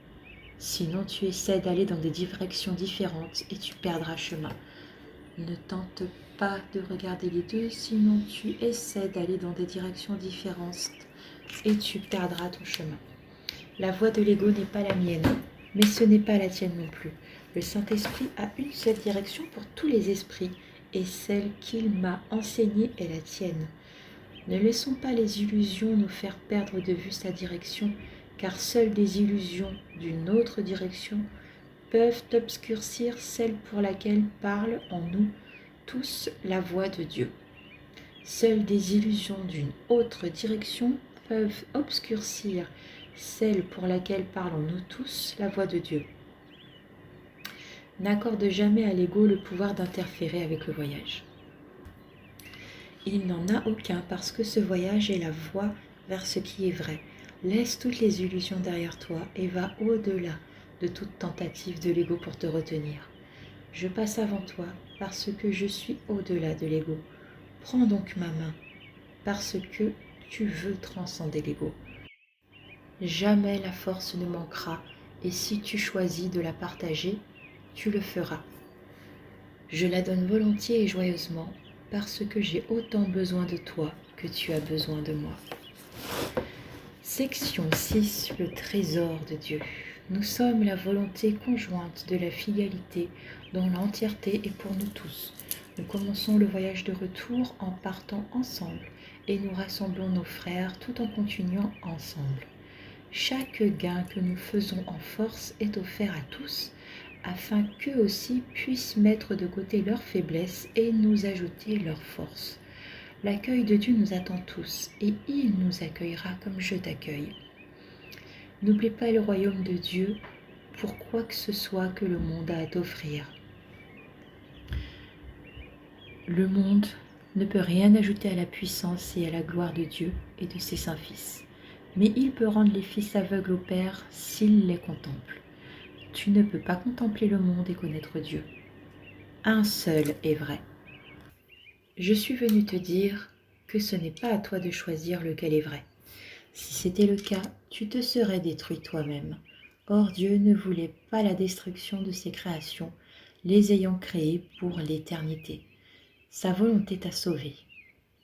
Sinon, tu essaies d'aller dans des directions différentes et tu perdras chemin. Ne tente pas de regarder les deux, sinon tu essaies d'aller dans des directions différentes et tu perdras ton chemin. La voie de l'ego n'est pas la mienne. Mais ce n'est pas la tienne non plus. Le Saint-Esprit a une seule direction pour tous les esprits, et celle qu'il m'a enseignée est la tienne. Ne laissons pas les illusions nous faire perdre de vue sa direction, car seules des illusions d'une autre direction peuvent obscurcir celle pour laquelle parle en nous tous la voix de Dieu. Seules des illusions d'une autre direction peuvent obscurcir celle pour laquelle parle en nous tous la voix de Dieu. N'accorde jamais à l'ego le pouvoir d'interférer avec le voyage. Il n'en a aucun parce que ce voyage est la voie vers ce qui est vrai. Laisse toutes les illusions derrière toi et va au-delà de toute tentative de l'ego pour te retenir. Je passe avant toi parce que je suis au-delà de l'ego. Prends donc ma main parce que tu veux transcender l'ego. Jamais la force ne manquera, et si tu choisis de la partager, tu le feras. Je la donne volontiers et joyeusement, parce que j'ai autant besoin de toi que tu as besoin de moi. Section 6. Le trésor de Dieu. Nous sommes la volonté conjointe de la filialité dont l'entièreté est pour nous tous. Nous commençons le voyage de retour en partant ensemble, et nous rassemblons nos frères tout en continuant ensemble. Chaque gain que nous faisons en force est offert à tous, afin qu'eux aussi puissent mettre de côté leurs faiblesses et nous ajouter leur force. L'accueil de Dieu nous attend tous, et il nous accueillera comme je t'accueille. N'oublie pas le royaume de Dieu pour quoi que ce soit que le monde a à t'offrir. Le monde ne peut rien ajouter à la puissance et à la gloire de Dieu et de ses saints fils. Mais il peut rendre les fils aveugles au Père s'ils les contemplent. Tu ne peux pas contempler le monde et connaître Dieu. Un seul est vrai. Je suis venu te dire que ce n'est pas à toi de choisir lequel est vrai. Si c'était le cas, tu te serais détruit toi-même. Or Dieu ne voulait pas la destruction de ses créations, les ayant créées pour l'éternité. Sa volonté t'a sauvé,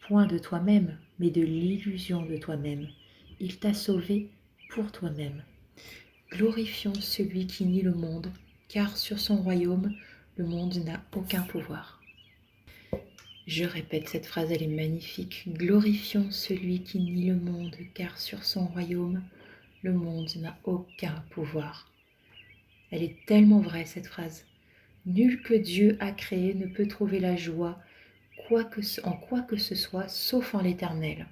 point de toi-même, mais de l'illusion de toi-même. Il t'a sauvé pour toi-même. Glorifions celui qui nie le monde, car sur son royaume, le monde n'a aucun pouvoir. Je répète cette phrase, elle est magnifique. Glorifions celui qui nie le monde, car sur son royaume, le monde n'a aucun pouvoir. Elle est tellement vraie, cette phrase. Nul que Dieu a créé ne peut trouver la joie en quoi que ce soit, sauf en l'Éternel.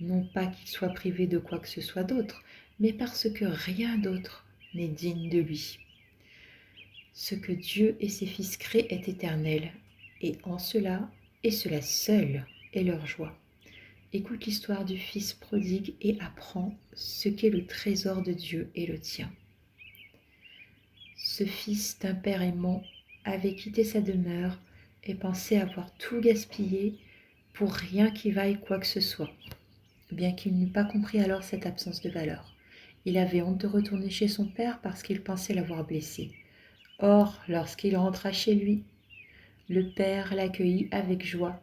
Non pas qu'il soit privé de quoi que ce soit d'autre, mais parce que rien d'autre n'est digne de lui. Ce que Dieu et ses fils créent est éternel, et cela seul est leur joie. Écoute l'histoire du fils prodigue et apprends ce qu'est le trésor de Dieu et le tien. Ce fils d'un père aimant avait quitté sa demeure et pensait avoir tout gaspillé pour rien qui vaille quoi que ce soit, bien qu'il n'eût pas compris alors cette absence de valeur. Il avait honte de retourner chez son père parce qu'il pensait l'avoir blessé. Or, lorsqu'il rentra chez lui, le père l'accueillit avec joie,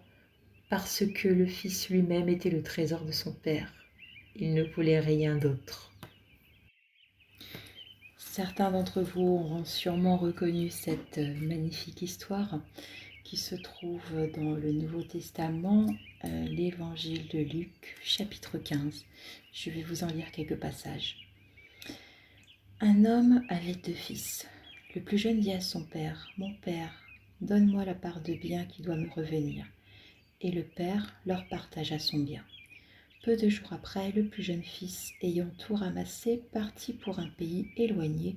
parce que le fils lui-même était le trésor de son père. Il ne voulait rien d'autre. Certains d'entre vous auront sûrement reconnu cette magnifique histoire qui se trouve dans le Nouveau Testament, l'évangile de Luc, chapitre 15. Je vais vous en lire quelques passages. Un homme avait 2 fils. Le plus jeune dit à son père, « Mon père, donne-moi la part de bien qui doit me revenir. » Et le père leur partagea son bien. Peu de jours après, le plus jeune fils, ayant tout ramassé, partit pour un pays éloigné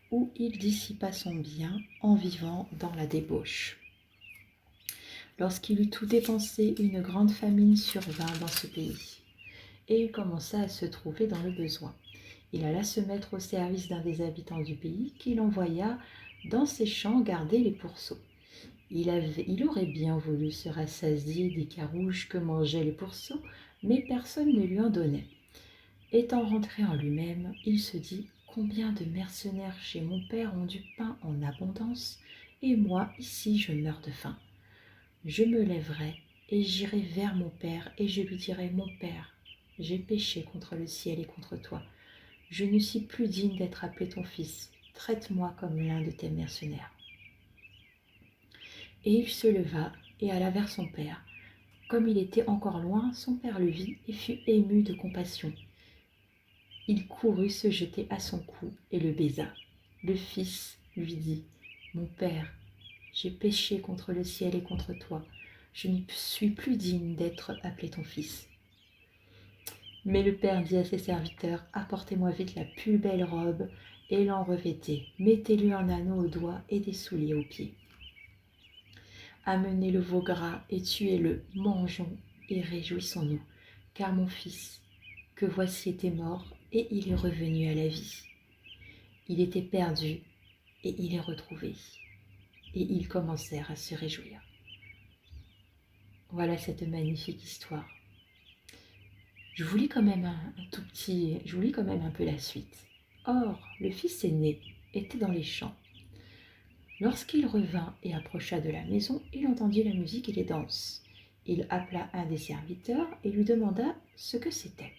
où il dissipa son bien en vivant dans la débauche. Lorsqu'il eut tout dépensé, une grande famine survint dans ce pays, et il commença à se trouver dans le besoin. Il alla se mettre au service d'un des habitants du pays, qu'il envoya dans ses champs garder les pourceaux. Il aurait bien voulu se rassasier des carouges que mangeaient les pourceaux, mais personne ne lui en donnait. Étant rentré en lui-même, il se dit « Combien de mercenaires chez mon père ont du pain en abondance, et moi, ici, je meurs de faim. Je me lèverai et j'irai vers mon père, et je lui dirai « Mon père, j'ai péché contre le ciel et contre toi. Je ne suis plus digne d'être appelé ton fils. Traite-moi comme l'un de tes mercenaires. » Et il se leva et alla vers son père. Comme il était encore loin, son père le vit et fut ému de compassion. Il courut se jeter à son cou et le baisa. Le fils lui dit « Mon père, j'ai péché contre le ciel et contre toi. Je ne suis plus digne d'être appelé ton fils. » Mais le père dit à ses serviteurs « Apportez-moi vite la plus belle robe et l'en revêtez. Mettez-lui un anneau au doigt et des souliers aux pieds. Amenez le veau gras et tuez-le, mangeons et réjouissons-nous, car mon fils, que voici était mort, et il est revenu à la vie. Il était perdu, et il est retrouvé. » Et ils commencèrent à se réjouir. Voilà cette magnifique histoire. Je vous lis quand même un peu la suite. Or, le fils aîné était dans les champs. Lorsqu'il revint et approcha de la maison, il entendit la musique et les danses. Il appela un des serviteurs et lui demanda ce que c'était.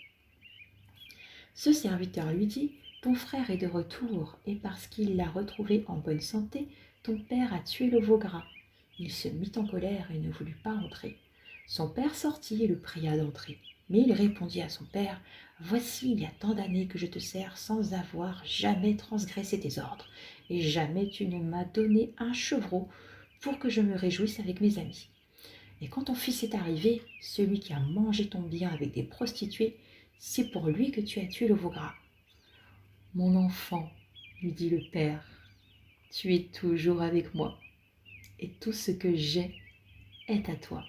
Ce serviteur lui dit « Ton frère est de retour, et parce qu'il l'a retrouvé en bonne santé, ton père a tué le veau gras. » Il se mit en colère et ne voulut pas entrer. Son père sortit et le pria d'entrer. Mais il répondit à son père « Voici, il y a tant d'années que je te sers sans avoir jamais transgressé tes ordres, et jamais tu ne m'as donné un chevreau pour que je me réjouisse avec mes amis. Et quand ton fils est arrivé, celui qui a mangé ton bien avec des prostituées, c'est pour lui que tu as tué le veau gras. » « Mon enfant, lui dit le père, tu es toujours avec moi, et tout ce que j'ai est à toi.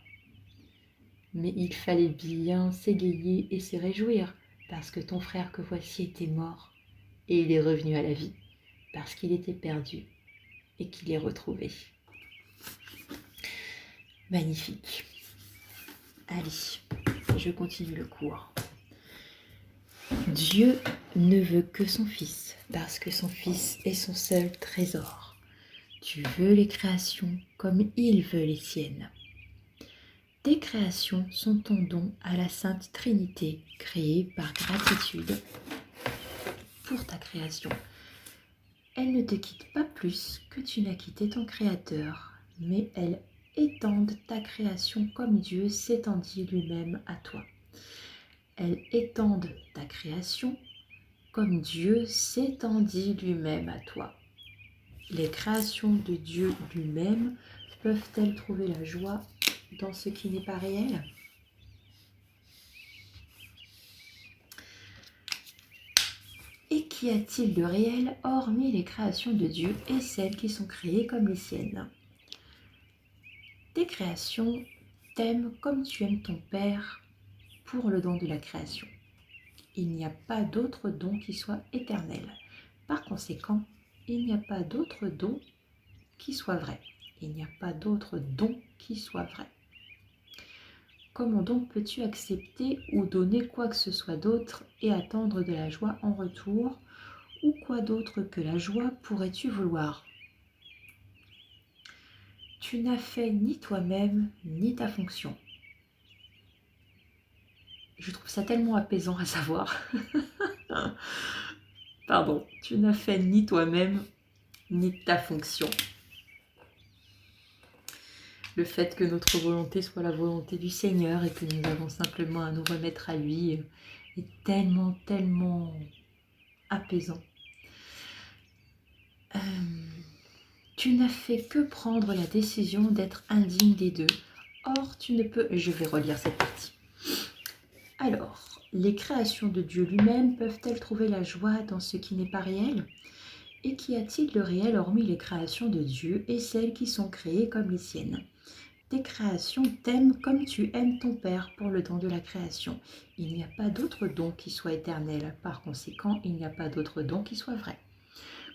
Mais il fallait bien s'égayer et se réjouir, parce que ton frère que voici était mort, et il est revenu à la vie, parce qu'il était perdu et qu'il est retrouvé. » Magnifique. Allez, je continue le cours. Dieu ne veut que son Fils, parce que son Fils est son seul trésor. Tu veux les créations comme il veut les siennes. Tes créations sont ton don à la Sainte Trinité, créée par gratitude pour ta création. Elles ne te quittent pas plus que tu n'as quitté ton Créateur, mais elles étendent ta création comme Dieu s'étendit lui-même à toi. Elles étendent ta création comme Dieu s'étendit lui-même à toi. Les créations de Dieu lui-même peuvent-elles trouver la joie dans ce qui n'est pas réel ? Et qu'y a-t-il de réel hormis les créations de Dieu et celles qui sont créées comme les siennes ? Tes créations t'aiment comme tu aimes ton Père pour le don de la création. Il n'y a pas d'autre don qui soit éternel. Par conséquent, il n'y a pas d'autre don qui soit vrai. Il n'y a pas d'autre don qui soit vrai. Comment donc peux-tu accepter ou donner quoi que ce soit d'autre et attendre de la joie en retour ? Ou quoi d'autre que la joie pourrais-tu vouloir ? Tu n'as fait ni toi-même ni ta fonction. Je trouve ça tellement apaisant à savoir. Pardon, tu n'as fait ni toi-même ni ta fonction. Le fait que notre volonté soit la volonté du Seigneur et que nous avons simplement à nous remettre à lui est tellement, tellement apaisant. Tu n'as fait que prendre la décision d'être indigne des deux. Or, tu ne peux... Je vais relire cette partie. Alors, les créations de Dieu lui-même peuvent-elles trouver la joie dans ce qui n'est pas réel ? Et qu'y a-t-il de réel hormis les créations de Dieu et celles qui sont créées comme les siennes ? Tes créations t'aiment comme tu aimes ton Père pour le don de la création. Il n'y a pas d'autre don qui soit éternel. Par conséquent, il n'y a pas d'autre don qui soit vrai.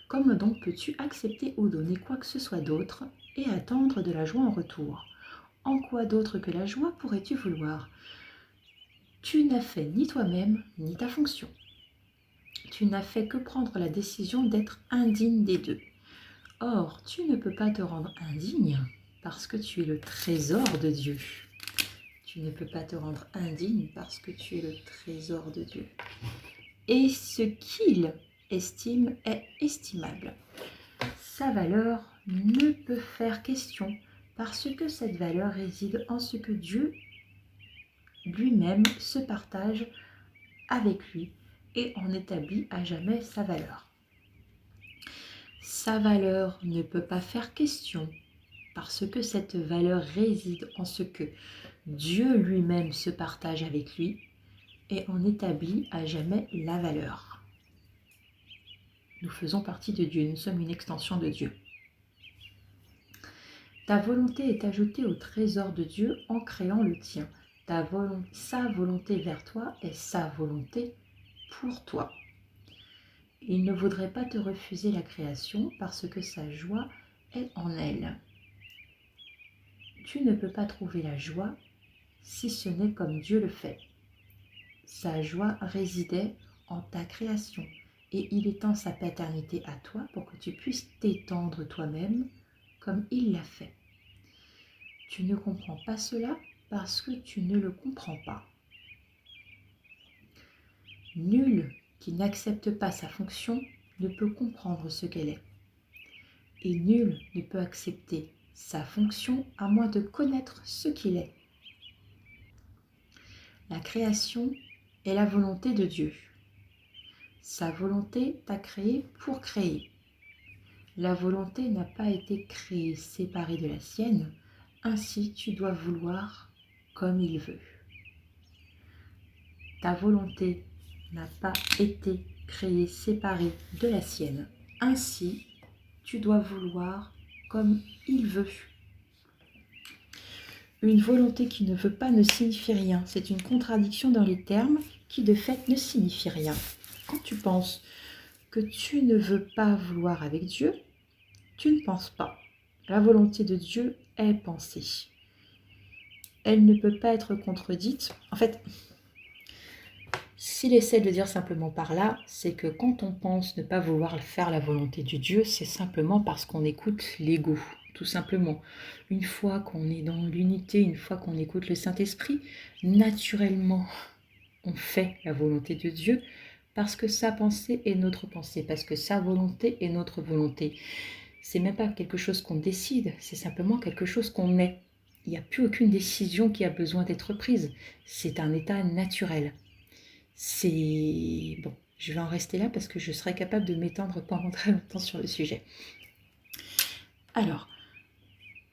Comment donc peux-tu accepter ou donner quoi que ce soit d'autre et attendre de la joie en retour ? En quoi d'autre que la joie pourrais-tu vouloir ? Tu n'as fait ni toi-même ni ta fonction. Tu n'as fait que prendre la décision d'être indigne des deux. Or, tu ne peux pas te rendre indigne parce que tu es le trésor de Dieu. Tu ne peux pas te rendre indigne parce que tu es le trésor de Dieu. Et ce qu'il estime est estimable. Sa valeur ne peut faire question parce que cette valeur réside en ce que Dieu lui-même se partage avec lui et en établit à jamais sa valeur. Sa valeur ne peut pas faire question parce que cette valeur réside en ce que Dieu lui-même se partage avec lui et en établit à jamais la valeur. Nous faisons partie de Dieu, nous sommes une extension de Dieu. Ta volonté est ajoutée au trésor de Dieu en créant le tien. Sa volonté vers toi est sa volonté pour toi. Il ne voudrait pas te refuser la création parce que sa joie est en elle. Tu ne peux pas trouver la joie si ce n'est comme Dieu le fait. Sa joie résidait en ta création et il étend sa paternité à toi pour que tu puisses t'étendre toi-même comme il l'a fait. Tu ne comprends pas cela parce que tu ne le comprends pas. Nul qui n'accepte pas sa fonction ne peut comprendre ce qu'elle est. Et nul ne peut accepter sa fonction à moins de connaître ce qu'il est. La création est la volonté de Dieu. Sa volonté t'a créé pour créer. La volonté n'a pas été créée séparée de la sienne, ainsi tu dois vouloir comme il veut. Ta volonté n'a pas été créée séparée de la sienne, ainsi tu dois vouloir comme il veut. Une volonté qui ne veut pas ne signifie rien. C'est une contradiction dans les termes qui de fait ne signifie rien. Quand tu penses que tu ne veux pas vouloir avec Dieu, tu ne penses pas. La volonté de Dieu est pensée. Elle ne peut pas être contredite. En fait, S'il essaie de le dire simplement par là, c'est que quand on pense ne pas vouloir faire la volonté de Dieu, c'est simplement parce qu'on écoute l'ego, tout simplement. Une fois qu'on est dans l'unité, une fois qu'on écoute le Saint-Esprit, naturellement, on fait la volonté de Dieu parce que sa pensée est notre pensée, parce que sa volonté est notre volonté. C'est même pas quelque chose qu'on décide, c'est simplement quelque chose qu'on est. Il n'y a plus aucune décision qui a besoin d'être prise. C'est un état naturel. C'est... Bon, je vais en rester là parce que je serais capable de m'étendre pendant très longtemps sur le sujet. Alors,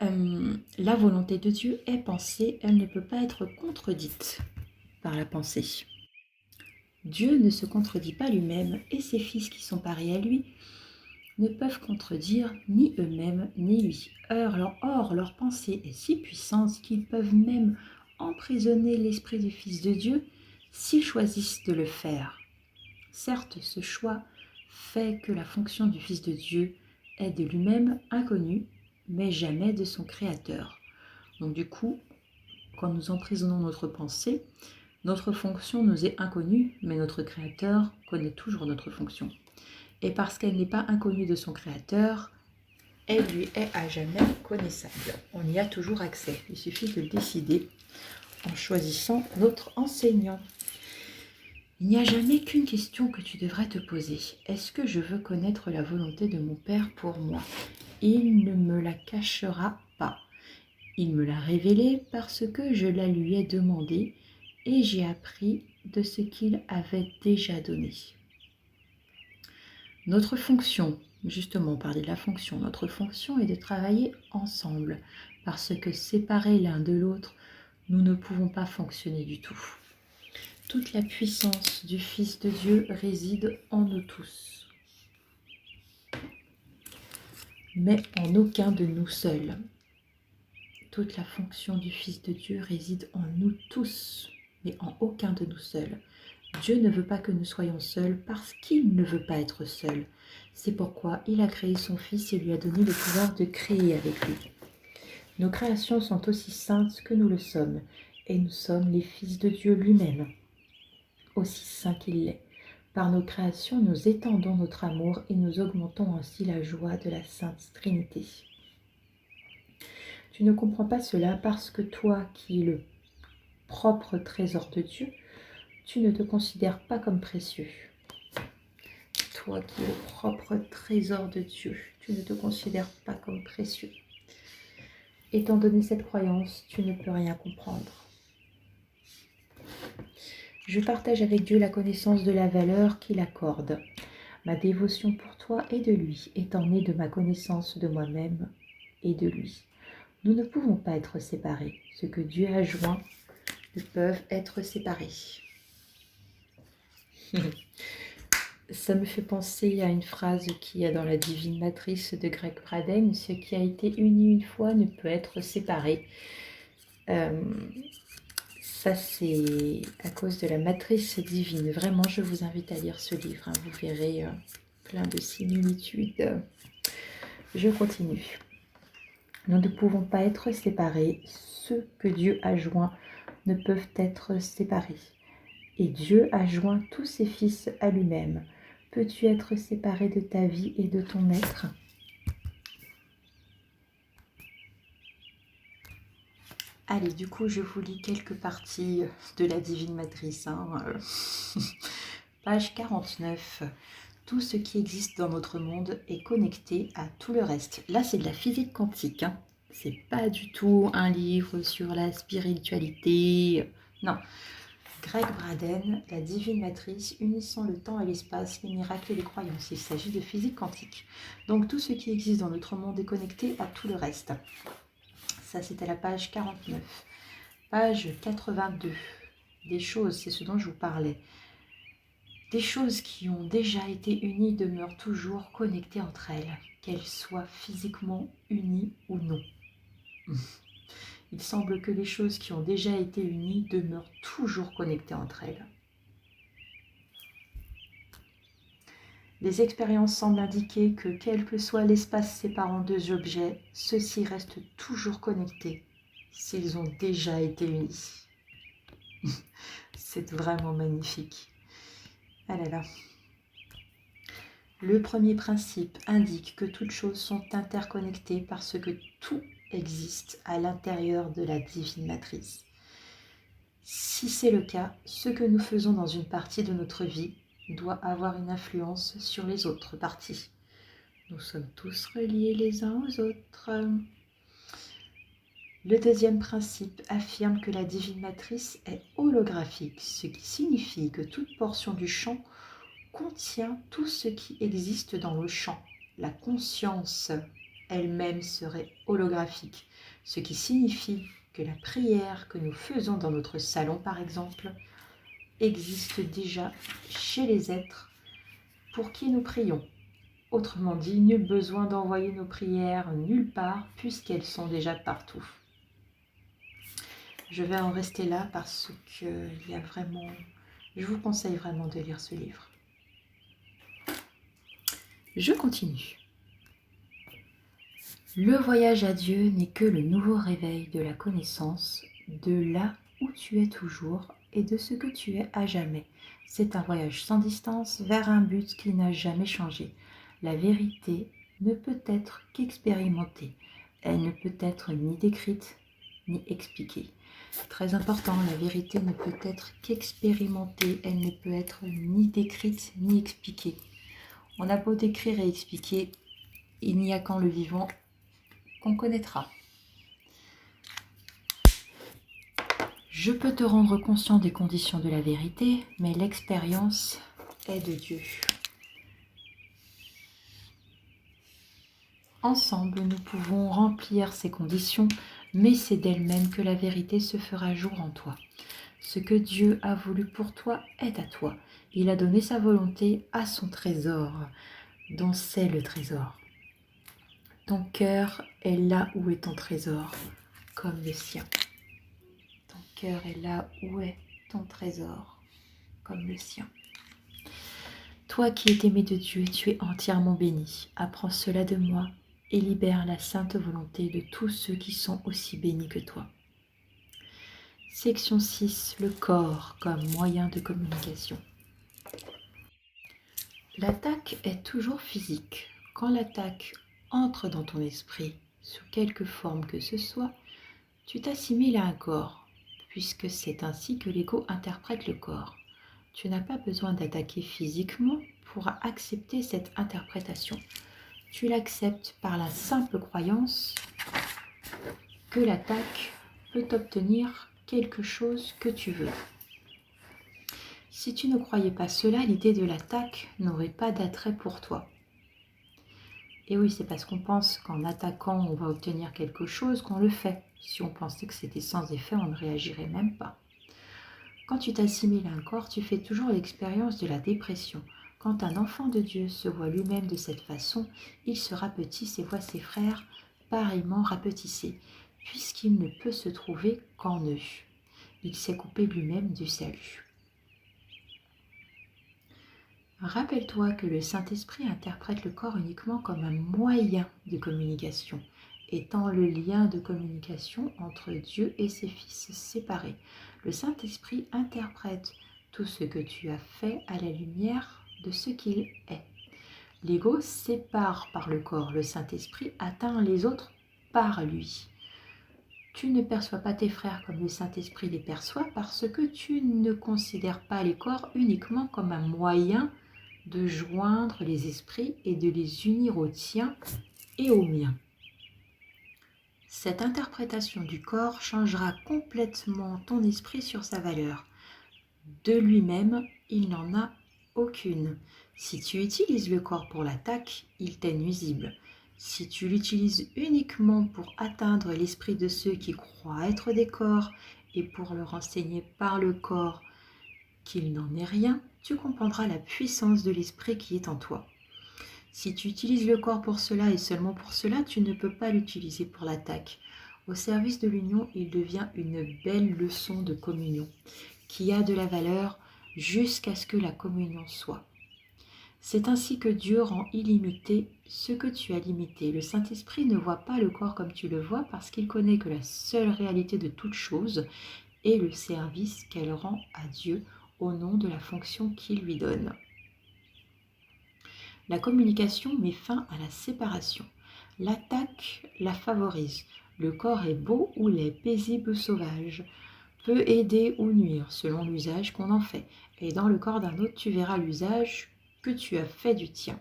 la volonté de Dieu est pensée, elle ne peut pas être contredite par la pensée. Dieu ne se contredit pas lui-même et ses fils qui sont pareils à lui ne peuvent contredire ni eux-mêmes ni lui. Or, leur pensée est si puissante qu'ils peuvent même emprisonner l'esprit du Fils de Dieu s'ils choisissent de le faire. Certes, ce choix fait que la fonction du Fils de Dieu est de lui-même inconnue, mais jamais de son Créateur. Donc du coup, quand nous emprisonnons notre pensée, notre fonction nous est inconnue, mais notre Créateur connaît toujours notre fonction. Et parce qu'elle n'est pas inconnue de son Créateur, elle lui est à jamais connaissable. On y a toujours accès. Il suffit de le décider en choisissant notre enseignant. Il n'y a jamais qu'une question que tu devrais te poser. Est-ce que je veux connaître la volonté de mon Père pour moi? Il ne me la cachera pas. Il me l'a révélée parce que je la lui ai demandée et j'ai appris de ce qu'il avait déjà donné. Notre fonction, justement, on parlait de la fonction, notre fonction est de travailler ensemble, parce que séparés l'un de l'autre, nous ne pouvons pas fonctionner du tout. Toute la puissance du Fils de Dieu réside en nous tous, mais en aucun de nous seuls. Toute la fonction du Fils de Dieu réside en nous tous, mais en aucun de nous seuls. Dieu ne veut pas que nous soyons seuls parce qu'il ne veut pas être seul. C'est pourquoi il a créé son Fils et lui a donné le pouvoir de créer avec lui. Nos créations sont aussi saintes que nous le sommes, et nous sommes les fils de Dieu lui-même, aussi saint qu'il l'est. Par nos créations, nous étendons notre amour et nous augmentons ainsi la joie de la Sainte Trinité. Tu ne comprends pas cela parce que toi, qui es le propre trésor de Dieu, tu ne te considères pas comme précieux. Toi qui es le propre trésor de Dieu, tu ne te considères pas comme précieux. Étant donné cette croyance, tu ne peux rien comprendre. Je partage avec Dieu la connaissance de la valeur qu'il accorde. Ma dévotion pour toi et de lui, étant née de ma connaissance de moi-même et de lui. Nous ne pouvons pas être séparés. Ce que Dieu a joint ne peuvent être séparés. Ça me fait penser à une phrase qu'il y a dans la Divine Matrice de Greg Braden. Ce qui a été uni une fois ne peut être séparé. Ça, c'est à cause de la matrice divine. Vraiment, je vous invite à lire ce livre. Vous verrez plein de similitudes. Je continue. Nous ne pouvons pas être séparés. Ceux que Dieu a joints ne peuvent être séparés. Et Dieu a joint tous ses fils à lui-même. Peux-tu être séparé de ta vie et de ton être ? Allez, du coup, je vous lis quelques parties de la Divine Matrice. Page 49. Tout ce qui existe dans notre monde est connecté à tout le reste. Là, c'est de la physique quantique. C'est pas du tout un livre sur la spiritualité. Non. Greg Braden, la Divine Matrice, unissant le temps et l'espace, les miracles et les croyances. Il s'agit de physique quantique. Donc, tout ce qui existe dans notre monde est connecté à tout le reste. Ça, c'était la page 49. Page 82. Des choses, c'est ce dont je vous parlais. Des choses qui ont déjà été unies demeurent toujours connectées entre elles, qu'elles soient physiquement unies ou non. Il semble que les choses qui ont déjà été unies demeurent toujours connectées entre elles. Les expériences semblent indiquer que, quel que soit l'espace séparant deux objets, ceux-ci restent toujours connectés s'ils ont déjà été unis. C'est vraiment magnifique. Ah là là. Le premier principe indique que toutes choses sont interconnectées parce que tout existe à l'intérieur de la divine matrice. Si c'est le cas, ce que nous faisons dans une partie de notre vie doit avoir une influence sur les autres parties. Nous sommes tous reliés les uns aux autres. Le deuxième principe affirme que la divine matrice est holographique, ce qui signifie que toute portion du champ contient tout ce qui existe dans le champ. La conscience elle-même serait holographique, ce qui signifie que la prière que nous faisons dans notre salon, par exemple, existe déjà chez les êtres pour qui nous prions. Autrement dit, nul besoin d'envoyer nos prières nulle part puisqu'elles sont déjà partout. Je vais en rester là parce que je vous conseille vraiment de lire ce livre. Je continue. Le voyage à Dieu n'est que le nouveau réveil de la connaissance de là où tu es toujours et de ce que tu es à jamais. C'est un voyage sans distance vers un but qui n'a jamais changé. La vérité ne peut être qu'expérimentée. Elle ne peut être ni décrite ni expliquée. Très important, la vérité ne peut être qu'expérimentée. Elle ne peut être ni décrite ni expliquée. On a beau décrire et expliquer, il n'y a qu'en le vivant qu'on connaîtra. Je peux te rendre conscient des conditions de la vérité, mais l'expérience est de Dieu. Ensemble, nous pouvons remplir ces conditions, mais c'est d'elle-même que la vérité se fera jour en toi. Ce que Dieu a voulu pour toi est à toi. Il a donné sa volonté à son trésor, dont c'est le trésor. Ton cœur est là où est ton trésor, comme le sien. Ton cœur est là où est ton trésor, comme le sien. Toi qui es aimé de Dieu, tu es entièrement béni. Apprends cela de moi et libère la sainte volonté de tous ceux qui sont aussi bénis que toi. Section 6. Le corps comme moyen de communication. L'attaque est toujours physique. Quand l'attaque entre dans ton esprit, sous quelque forme que ce soit, tu t'assimiles à un corps, puisque c'est ainsi que l'ego interprète le corps. Tu n'as pas besoin d'attaquer physiquement pour accepter cette interprétation. Tu l'acceptes par la simple croyance que l'attaque peut obtenir quelque chose que tu veux. Si tu ne croyais pas cela, l'idée de l'attaque n'aurait pas d'attrait pour toi. Et oui, c'est parce qu'on pense qu'en attaquant, on va obtenir quelque chose qu'on le fait. Si on pensait que c'était sans effet, on ne réagirait même pas. Quand tu t'assimiles à un corps, tu fais toujours l'expérience de la dépression. Quand un enfant de Dieu se voit lui-même de cette façon, il se rapetisse et voit ses frères pareillement rapetissés, puisqu'il ne peut se trouver qu'en eux. Il s'est coupé lui-même du salut. Rappelle-toi que le Saint-Esprit interprète le corps uniquement comme un moyen de communication, étant le lien de communication entre Dieu et ses fils séparés. Le Saint-Esprit interprète tout ce que tu as fait à la lumière de ce qu'il est. L'ego sépare par le corps, le Saint-Esprit atteint les autres par lui. Tu ne perçois pas tes frères comme le Saint-Esprit les perçoit parce que tu ne considères pas les corps uniquement comme un moyen de joindre les esprits et de les unir au tien et au mien. Cette interprétation du corps changera complètement ton esprit sur sa valeur. De lui-même, il n'en a aucune. Si tu utilises le corps pour l'attaque, il t'est nuisible. Si tu l'utilises uniquement pour atteindre l'esprit de ceux qui croient être des corps et pour leur enseigner par le corps qu'il n'en est rien, tu comprendras la puissance de l'esprit qui est en toi. Si tu utilises le corps pour cela et seulement pour cela, tu ne peux pas l'utiliser pour l'attaque. Au service de l'union, il devient une belle leçon de communion, qui a de la valeur jusqu'à ce que la communion soit. C'est ainsi que Dieu rend illimité ce que tu as limité. Le Saint-Esprit ne voit pas le corps comme tu le vois parce qu'il connaît que la seule réalité de toute chose est le service qu'elle rend à Dieu au nom de la fonction qu'il lui donne. La communication met fin à la séparation. L'attaque la favorise. Le corps est beau ou laid, paisible ou sauvage, peut aider ou nuire selon l'usage qu'on en fait. Et dans le corps d'un autre, tu verras l'usage que tu as fait du tien.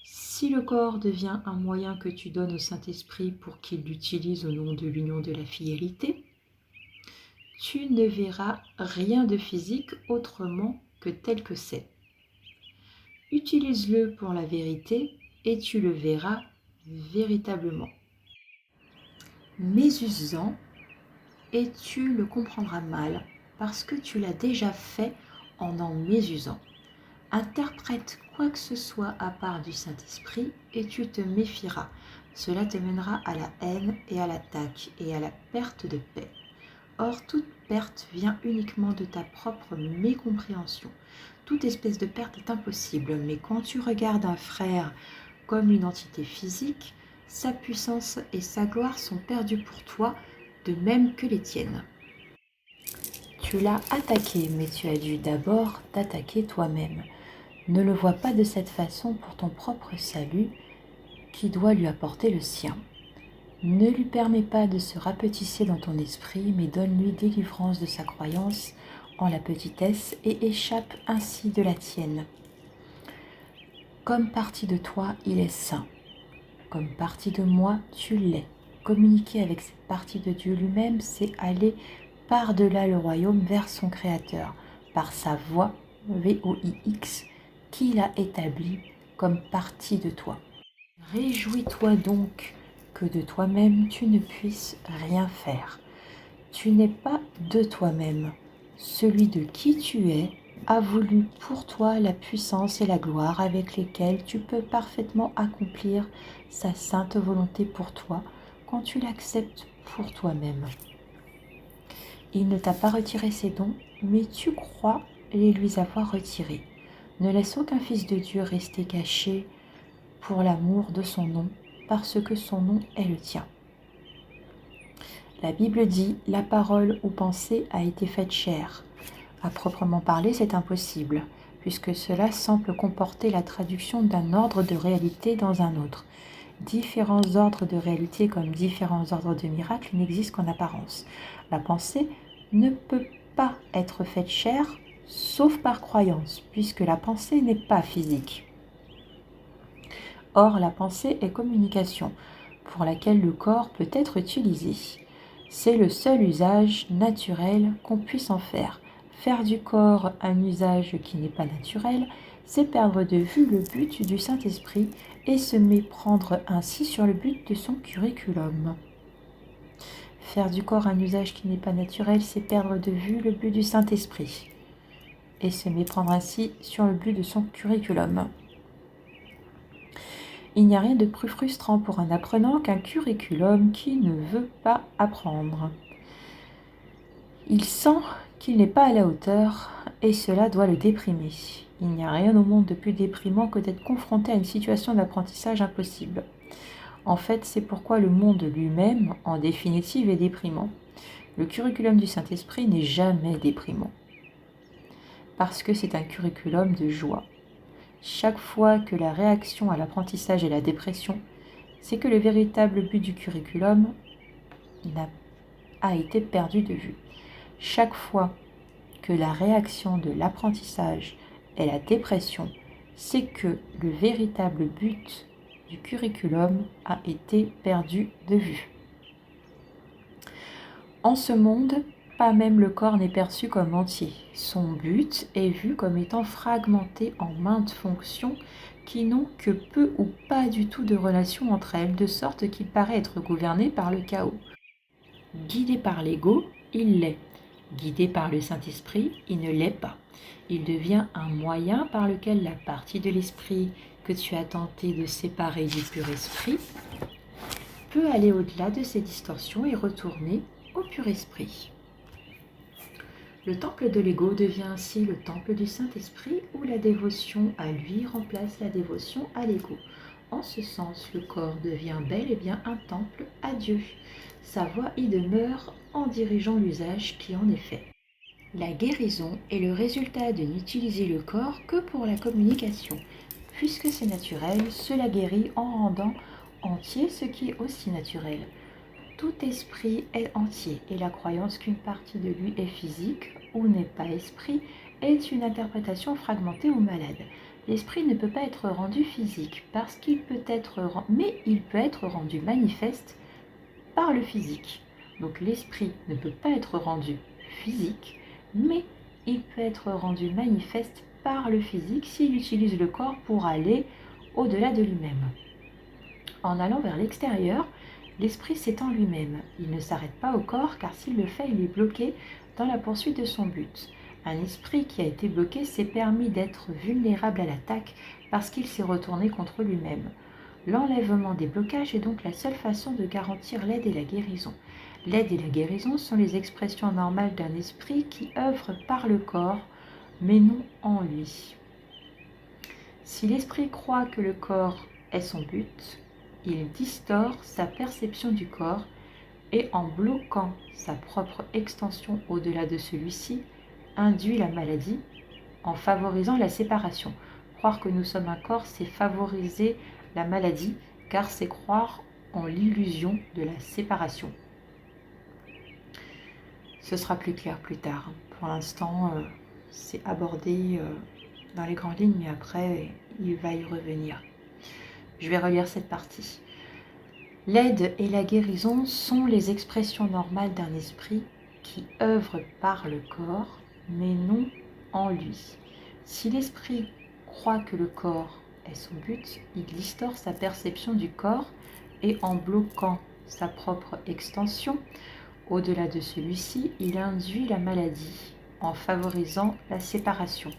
Si le corps devient un moyen que tu donnes au Saint-Esprit pour qu'il l'utilise au nom de l'union de la fidélité, tu ne verras rien de physique autrement que tel que c'est. Utilise-le pour la vérité et tu le verras véritablement. Mésus-en et tu le comprendras mal parce que tu l'as déjà fait en mésusant. Interprète quoi que ce soit à part du Saint-Esprit et tu te méfieras. Cela te mènera à la haine et à l'attaque et à la perte de paix. Or, toute perte vient uniquement de ta propre mécompréhension. Toute espèce de perte est impossible, mais quand tu regardes un frère comme une entité physique, sa puissance et sa gloire sont perdues pour toi, de même que les tiennes. Tu l'as attaqué, mais tu as dû d'abord t'attaquer toi-même. Ne le vois pas de cette façon pour ton propre salut, qui doit lui apporter le sien. Ne lui permets pas de se rapetisser dans ton esprit, mais donne-lui délivrance de sa croyance en la petitesse et échappe ainsi de la tienne. Comme partie de toi, il est saint. Comme partie de moi, tu l'es. Communiquer avec cette partie de Dieu lui-même, c'est aller par-delà le royaume vers son Créateur, par sa voix, VOIX, qu'il a établie comme partie de toi. Réjouis-toi donc que de toi-même tu ne puisses rien faire. Tu n'es pas de toi-même. Celui de qui tu es a voulu pour toi la puissance et la gloire avec lesquelles tu peux parfaitement accomplir sa sainte volonté pour toi quand tu l'acceptes pour toi-même. Il ne t'a pas retiré ses dons, mais tu crois les lui avoir retirés. Ne laisse aucun fils de Dieu rester caché pour l'amour de son nom, parce que son nom est le tien. La Bible dit « La parole ou pensée a été faite chair ». À proprement parler, c'est impossible, puisque cela semble comporter la traduction d'un ordre de réalité dans un autre. Différents ordres de réalité comme différents ordres de miracles n'existent qu'en apparence. La pensée ne peut pas être faite chair, sauf par croyance, puisque la pensée n'est pas physique. Or, la pensée est communication, pour laquelle le corps peut être utilisé. C'est le seul usage naturel qu'on puisse en faire. Faire du corps un usage qui n'est pas naturel, c'est perdre de vue le but du Saint-Esprit et se méprendre ainsi sur le but de son curriculum. Faire du corps un usage qui n'est pas naturel, c'est perdre de vue le but du Saint-Esprit et se méprendre ainsi sur le but de son curriculum. Il n'y a rien de plus frustrant pour un apprenant qu'un curriculum qui ne veut pas apprendre. Il sent qu'il n'est pas à la hauteur et cela doit le déprimer. Il n'y a rien au monde de plus déprimant que d'être confronté à une situation d'apprentissage impossible. En fait, c'est pourquoi le monde lui-même, en définitive, est déprimant. Le curriculum du Saint-Esprit n'est jamais déprimant, parce que c'est un curriculum de joie. Chaque fois que la réaction à l'apprentissage est la dépression, c'est que le véritable but du curriculum a été perdu de vue. Chaque fois que la réaction de l'apprentissage est la dépression, c'est que le véritable but du curriculum a été perdu de vue. En ce monde, pas même le corps n'est perçu comme entier. Son but est vu comme étant fragmenté en maintes fonctions qui n'ont que peu ou pas du tout de relation entre elles, de sorte qu'il paraît être gouverné par le chaos. Guidé par l'ego, il l'est. Guidé par le Saint-Esprit, il ne l'est pas. Il devient un moyen par lequel la partie de l'esprit que tu as tenté de séparer du pur esprit peut aller au-delà de ces distorsions et retourner au pur esprit. Le temple de l'ego devient ainsi le temple du Saint-Esprit où la dévotion à lui remplace la dévotion à l'ego. En ce sens, le corps devient bel et bien un temple à Dieu. Sa voix y demeure en dirigeant l'usage qui en est fait. La guérison est le résultat de n'utiliser le corps que pour la communication. Puisque c'est naturel, cela guérit en rendant entier ce qui est aussi naturel. Tout esprit est entier et la croyance qu'une partie de lui est physique ou n'est pas esprit est une interprétation fragmentée ou malade. L'esprit ne peut pas être rendu physique parce qu'il peut être, mais il peut être rendu manifeste par le physique. Donc l'esprit ne peut pas être rendu physique, mais il peut être rendu manifeste par le physique s'il utilise le corps pour aller au-delà de lui-même. En allant vers l'extérieur, l'esprit s'étend lui-même. Il ne s'arrête pas au corps car s'il le fait, il est bloqué dans la poursuite de son but. Un esprit qui a été bloqué s'est permis d'être vulnérable à l'attaque parce qu'il s'est retourné contre lui-même. L'enlèvement des blocages est donc la seule façon de garantir l'aide et la guérison. L'aide et la guérison sont les expressions normales d'un esprit qui œuvre par le corps, mais non en lui. Si l'esprit croit que le corps est son but, il distord sa perception du corps et en bloquant sa propre extension au-delà de celui-ci, induit la maladie en favorisant la séparation. Croire que nous sommes un corps, c'est favoriser la maladie, car c'est croire en l'illusion de la séparation. Ce sera plus clair plus tard. Pour l'instant, c'est abordé dans les grandes lignes, mais après, il va y revenir. Je vais relire cette partie. L'aide et la guérison sont les expressions normales d'un esprit qui œuvre par le corps, mais non en lui. Si l'esprit croit que le corps est son but, il distord sa perception du corps et en bloquant sa propre extension, au-delà de celui-ci, il induit la maladie en favorisant la séparation.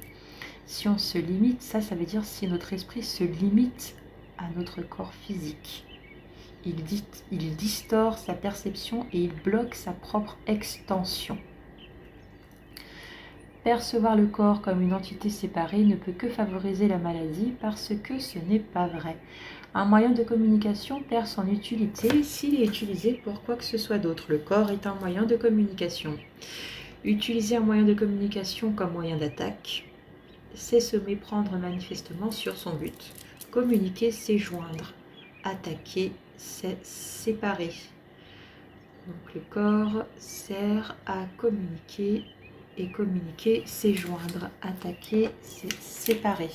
Si on se limite, ça veut dire si notre esprit se limite à notre corps physique. Il distord sa perception et il bloque sa propre extension. Percevoir le corps comme une entité séparée ne peut que favoriser la maladie parce que ce n'est pas vrai. Un moyen de communication perd son utilité s'il est utilisé pour quoi que ce soit d'autre. Le corps est un moyen de communication. Utiliser un moyen de communication comme moyen d'attaque, c'est se méprendre manifestement sur son but. Communiquer, c'est joindre. Attaquer, c'est séparer. Donc le corps sert à communiquer et communiquer, c'est joindre. Attaquer, c'est séparer.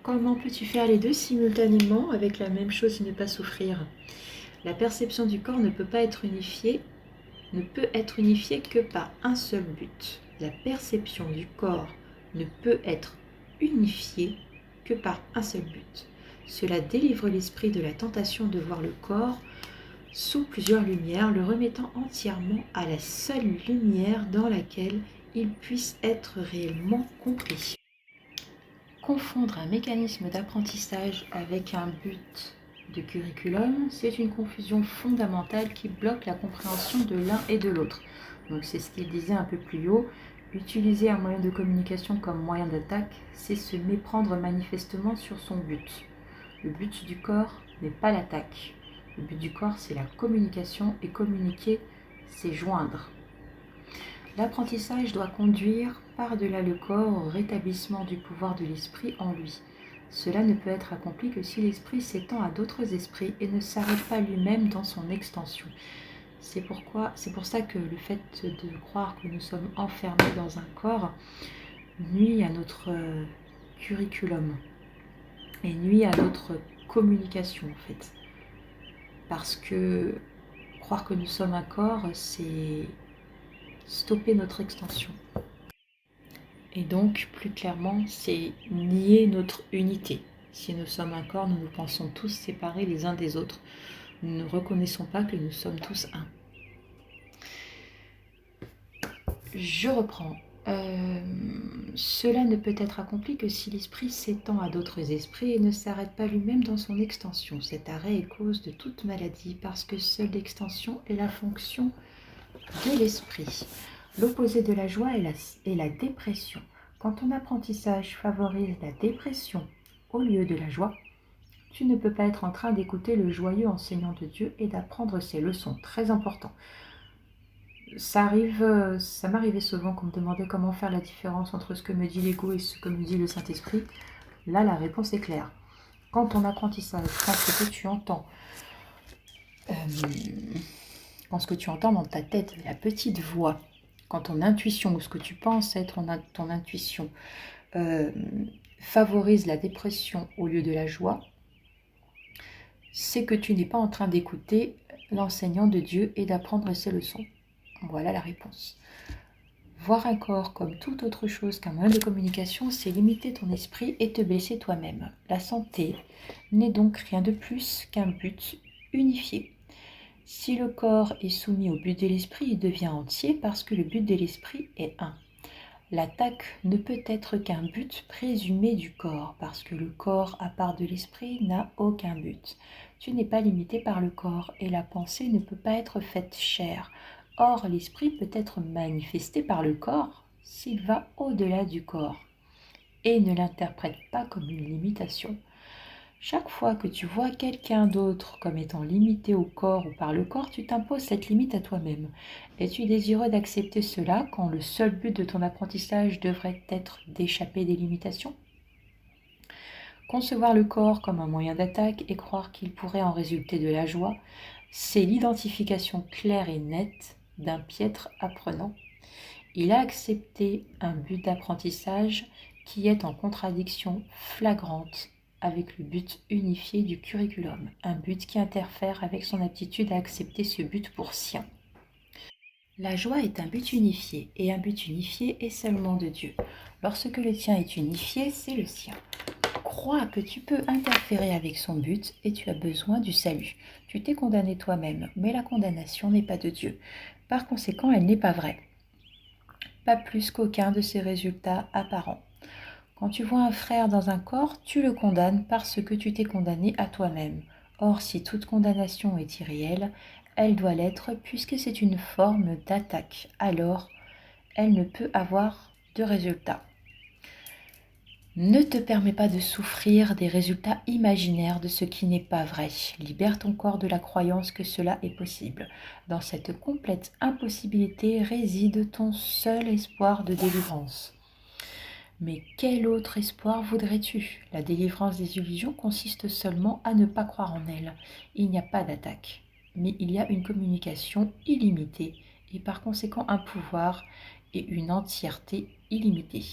Comment peux-tu faire les deux simultanément avec la même chose et ne pas souffrir? La perception du corps ne peut être unifiée que par un seul but. La perception du corps ne peut être unifiée que par un seul but. Cela délivre l'esprit de la tentation de voir le corps sous plusieurs lumières, le remettant entièrement à la seule lumière dans laquelle il puisse être réellement compris. Confondre un mécanisme d'apprentissage avec un but de curriculum, c'est une confusion fondamentale qui bloque la compréhension de l'un et de l'autre. Donc c'est ce qu'il disait un peu plus haut. Utiliser un moyen de communication comme moyen d'attaque, c'est se méprendre manifestement sur son but. Le but du corps n'est pas l'attaque. Le but du corps, c'est la communication, et communiquer, c'est joindre. L'apprentissage doit conduire par-delà le corps au rétablissement du pouvoir de l'esprit en lui. Cela ne peut être accompli que si l'esprit s'étend à d'autres esprits et ne s'arrête pas lui-même dans son extension. C'est pour ça que le fait de croire que nous sommes enfermés dans un corps nuit à notre curriculum et nuit à notre communication en fait. Parce que croire que nous sommes un corps, c'est stopper notre extension. Et donc, plus clairement, c'est nier notre unité. Si nous sommes un corps, nous nous pensons tous séparés les uns des autres. Nous ne reconnaissons pas que nous sommes tous un. Je reprends. Cela ne peut être accompli que si l'esprit s'étend à d'autres esprits et ne s'arrête pas lui-même dans son extension. Cet arrêt est cause de toute maladie parce que seule l'extension est la fonction de l'esprit. L'opposé de la joie est la dépression. Quand ton apprentissage favorise la dépression au lieu de la joie, tu ne peux pas être en train d'écouter le joyeux enseignant de Dieu et d'apprendre ses leçons. Très important. Ça m'arrivait souvent qu'on me demandait comment faire la différence entre ce que me dit l'ego et ce que me dit le Saint-Esprit. Là, la réponse est claire. Quand ton apprentissage, quand ce que tu entends, euh, quand ce que tu entends dans ta tête, la petite voix, quand ton intuition ou ce que tu penses être ton intuition favorise la dépression au lieu de la joie, c'est que tu n'es pas en train d'écouter l'enseignant de Dieu et d'apprendre ses leçons. Voilà la réponse. Voir un corps comme toute autre chose qu'un moyen de communication, c'est limiter ton esprit et te blesser toi-même. La santé n'est donc rien de plus qu'un but unifié. Si le corps est soumis au but de l'esprit, il devient entier parce que le but de l'esprit est un. L'attaque ne peut être qu'un but présumé du corps, parce que le corps, à part de l'esprit, n'a aucun but. Tu n'es pas limité par le corps, et la pensée ne peut pas être faite chair. Or, l'esprit peut être manifesté par le corps s'il va au-delà du corps, et ne l'interprète pas comme une limitation. Chaque fois que tu vois quelqu'un d'autre comme étant limité au corps ou par le corps, tu t'imposes cette limite à toi-même. Es-tu désireux d'accepter cela quand le seul but de ton apprentissage devrait être d'échapper des limitations ? Concevoir le corps comme un moyen d'attaque et croire qu'il pourrait en résulter de la joie, c'est l'identification claire et nette d'un piètre apprenant. Il a accepté un but d'apprentissage qui est en contradiction flagrante avec le but unifié du curriculum, un but qui interfère avec son aptitude à accepter ce but pour sien. La joie est un but unifié, et un but unifié est seulement de Dieu. Lorsque le tien est unifié, c'est le sien. Crois que tu peux interférer avec son but et tu as besoin du salut. Tu t'es condamné toi-même, mais la condamnation n'est pas de Dieu. Par conséquent, elle n'est pas vraie. Pas plus qu'aucun de ses résultats apparents. Quand tu vois un frère dans un corps, tu le condamnes parce que tu t'es condamné à toi-même. Or, si toute condamnation est irréelle, elle doit l'être puisque c'est une forme d'attaque. Alors, elle ne peut avoir de résultat. Ne te permets pas de souffrir des résultats imaginaires de ce qui n'est pas vrai. Libère ton corps de la croyance que cela est possible. Dans cette complète impossibilité réside ton seul espoir de délivrance. Mais quel autre espoir voudrais-tu ? La délivrance des illusions consiste seulement à ne pas croire en elles. Il n'y a pas d'attaque, mais il y a une communication illimitée et par conséquent un pouvoir et une entièreté illimitée.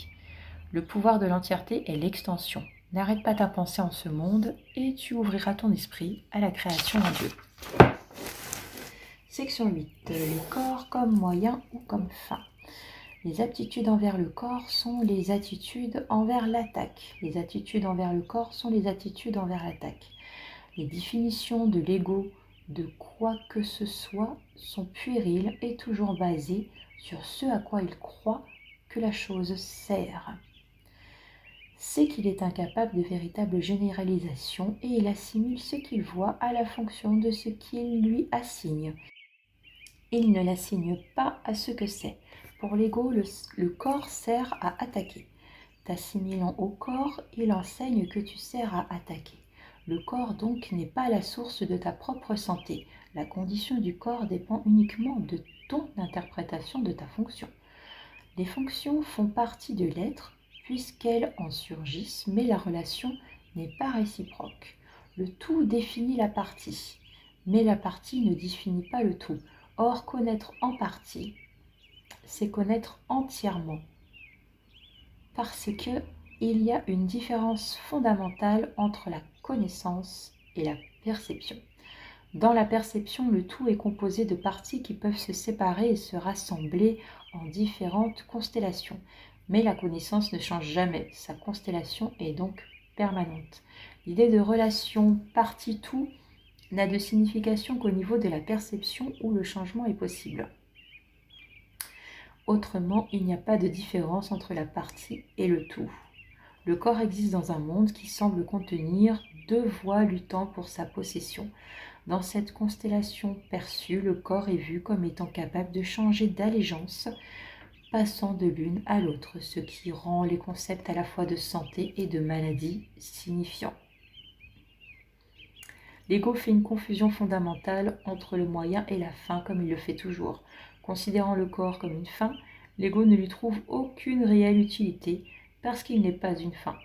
Le pouvoir de l'entièreté est l'extension. N'arrête pas ta pensée en ce monde et tu ouvriras ton esprit à la création en Dieu. Section 8. Les corps comme moyen ou comme fin. Les aptitudes envers le corps sont les attitudes envers l'attaque. Les attitudes envers le corps sont les attitudes envers l'attaque. Les définitions de l'ego de quoi que ce soit sont puériles et toujours basées sur ce à quoi il croit que la chose sert. C'est qu'il est incapable de véritable généralisation et il assimile ce qu'il voit à la fonction de ce qu'il lui assigne. Il ne l'assigne pas à ce que c'est. Pour l'ego, le corps sert à attaquer. T'assimilant au corps, il enseigne que tu sers à attaquer. Le corps donc n'est pas la source de ta propre santé. La condition du corps dépend uniquement de ton interprétation de ta fonction. Les fonctions font partie de l'être puisqu'elles en surgissent, mais la relation n'est pas réciproque. Le tout définit la partie, mais la partie ne définit pas le tout. Or, connaître en partie, c'est connaître entièrement, parce que il y a une différence fondamentale entre la connaissance et la perception. Dans la perception, le tout est composé de parties qui peuvent se séparer et se rassembler en différentes constellations. Mais la connaissance ne change jamais, sa constellation est donc permanente. L'idée de relation partie-tout n'a de signification qu'au niveau de la perception où le changement est possible. Autrement, il n'y a pas de différence entre la partie et le tout. Le corps existe dans un monde qui semble contenir deux voies luttant pour sa possession. Dans cette constellation perçue, le corps est vu comme étant capable de changer d'allégeance, passant de l'une à l'autre, ce qui rend les concepts à la fois de santé et de maladie signifiants. L'ego fait une confusion fondamentale entre le moyen et la fin, comme il le fait toujours. Considérant le corps comme une fin, l'ego ne lui trouve aucune réelle utilité parce qu'il n'est pas une fin.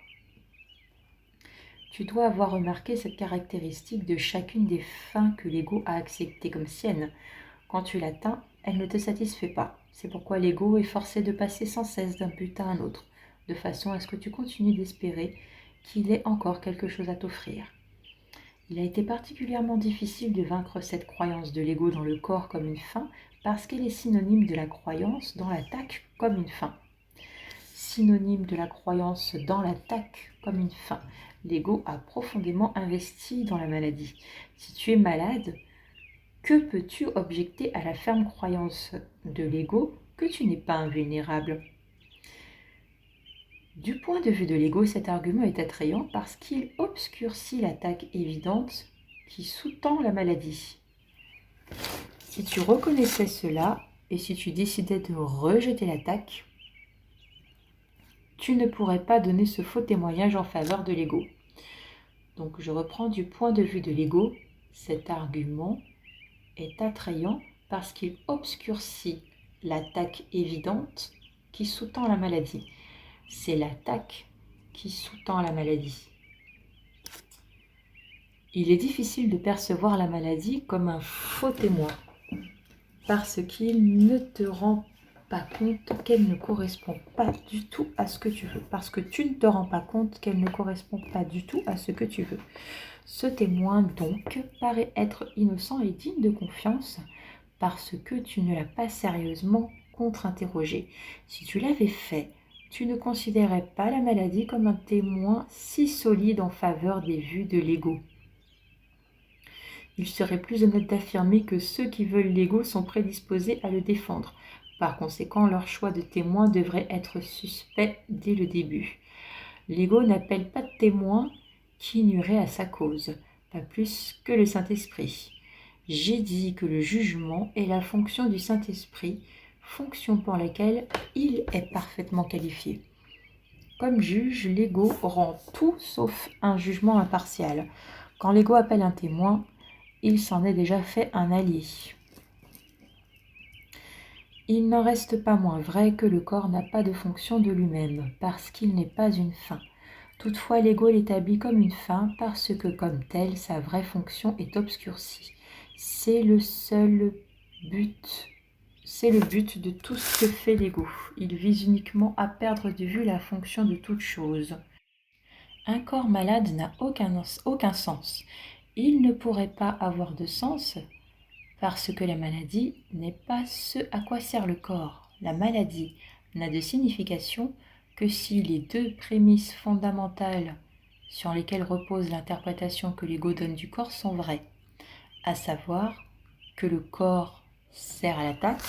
Tu dois avoir remarqué cette caractéristique de chacune des fins que l'ego a acceptées comme siennes. Quand tu l'atteins, elle ne te satisfait pas. C'est pourquoi l'ego est forcé de passer sans cesse d'un but à un autre, de façon à ce que tu continues d'espérer qu'il ait encore quelque chose à t'offrir. Il a été particulièrement difficile de vaincre cette croyance de l'ego dans le corps comme une fin, parce qu'elle est synonyme de la croyance dans l'attaque comme une fin. Synonyme de la croyance dans l'attaque comme une fin. L'ego a profondément investi dans la maladie. Si tu es malade, que peux-tu objecter à la ferme croyance de l'ego que tu n'es pas invulnérable ? Du point de vue de l'ego, cet argument est attrayant parce qu'il obscurcit l'attaque évidente qui sous-tend la maladie. Si tu reconnaissais cela et si tu décidais de rejeter l'attaque, tu ne pourrais pas donner ce faux témoignage en faveur de l'ego. Donc je reprends du point de vue de l'ego, cet argument est attrayant parce qu'il obscurcit l'attaque évidente qui sous-tend la maladie. C'est l'attaque qui sous-tend la maladie. Il est difficile de percevoir la maladie comme un faux témoin parce qu'il ne te rend pas compte qu'elle ne correspond pas du tout à ce que tu veux. Parce que tu ne te rends pas compte qu'elle ne correspond pas du tout à ce que tu veux. Ce témoin, donc, paraît être innocent et digne de confiance parce que tu ne l'as pas sérieusement contre-interrogé. Si tu l'avais fait, tu ne considérais pas la maladie comme un témoin si solide en faveur des vues de l'ego. Il serait plus honnête d'affirmer que ceux qui veulent l'ego sont prédisposés à le défendre. Par conséquent, leur choix de témoin devrait être suspect dès le début. L'ego n'appelle pas de témoin qui nuirait à sa cause, pas plus que le Saint-Esprit. J'ai dit que le jugement est la fonction du Saint-Esprit, fonction pour laquelle il est parfaitement qualifié. Comme juge, l'ego rend tout sauf un jugement impartial. Quand l'ego appelle un témoin, il s'en est déjà fait un allié. Il n'en reste pas moins vrai que le corps n'a pas de fonction de lui-même, parce qu'il n'est pas une fin. Toutefois, l'ego l'établit comme une fin, parce que comme tel, sa vraie fonction est obscurcie. C'est le but de tout ce que fait l'ego. Il vise uniquement à perdre de vue la fonction de toute chose. Un corps malade n'a aucun sens. Il ne pourrait pas avoir de sens parce que la maladie n'est pas ce à quoi sert le corps. La maladie n'a de signification que si les deux prémices fondamentales sur lesquelles repose l'interprétation que l'ego donne du corps sont vraies, à savoir que le corps sert à l'attaque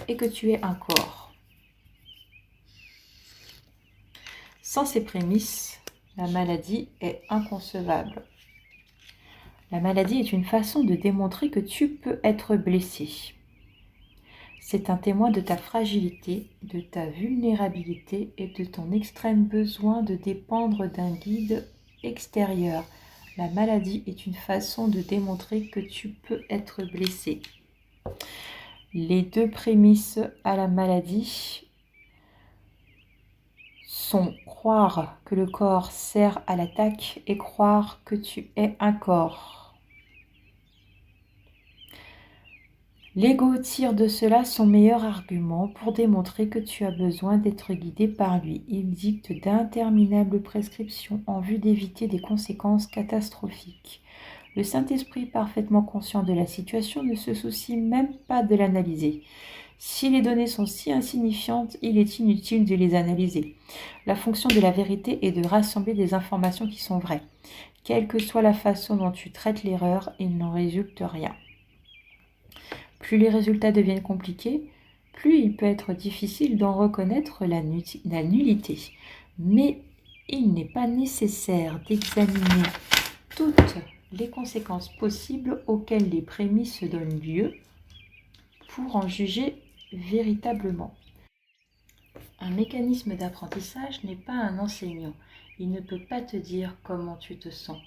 et que tu es un corps. Sans ces prémices, la maladie est inconcevable. La maladie est une façon de démontrer que tu peux être blessé. C'est un témoin de ta fragilité, de ta vulnérabilité et de ton extrême besoin de dépendre d'un guide extérieur. La maladie est une façon de démontrer que tu peux être blessé. Les deux prémices à la maladie sont croire que le corps sert à l'attaque et croire que tu es un corps. L'ego tire de cela son meilleur argument pour démontrer que tu as besoin d'être guidé par lui. Il dicte d'interminables prescriptions en vue d'éviter des conséquences catastrophiques. Le Saint-Esprit, parfaitement conscient de la situation, ne se soucie même pas de l'analyser. Si les données sont si insignifiantes, il est inutile de les analyser. La fonction de la vérité est de rassembler des informations qui sont vraies. Quelle que soit la façon dont tu traites l'erreur, il n'en résulte rien. Plus les résultats deviennent compliqués, plus il peut être difficile d'en reconnaître la nullité. Mais il n'est pas nécessaire d'examiner toutes les conséquences possibles auxquelles les prémices donnent lieu pour en juger véritablement. Un mécanisme d'apprentissage n'est pas un enseignant. Il ne peut pas te dire comment tu te sens.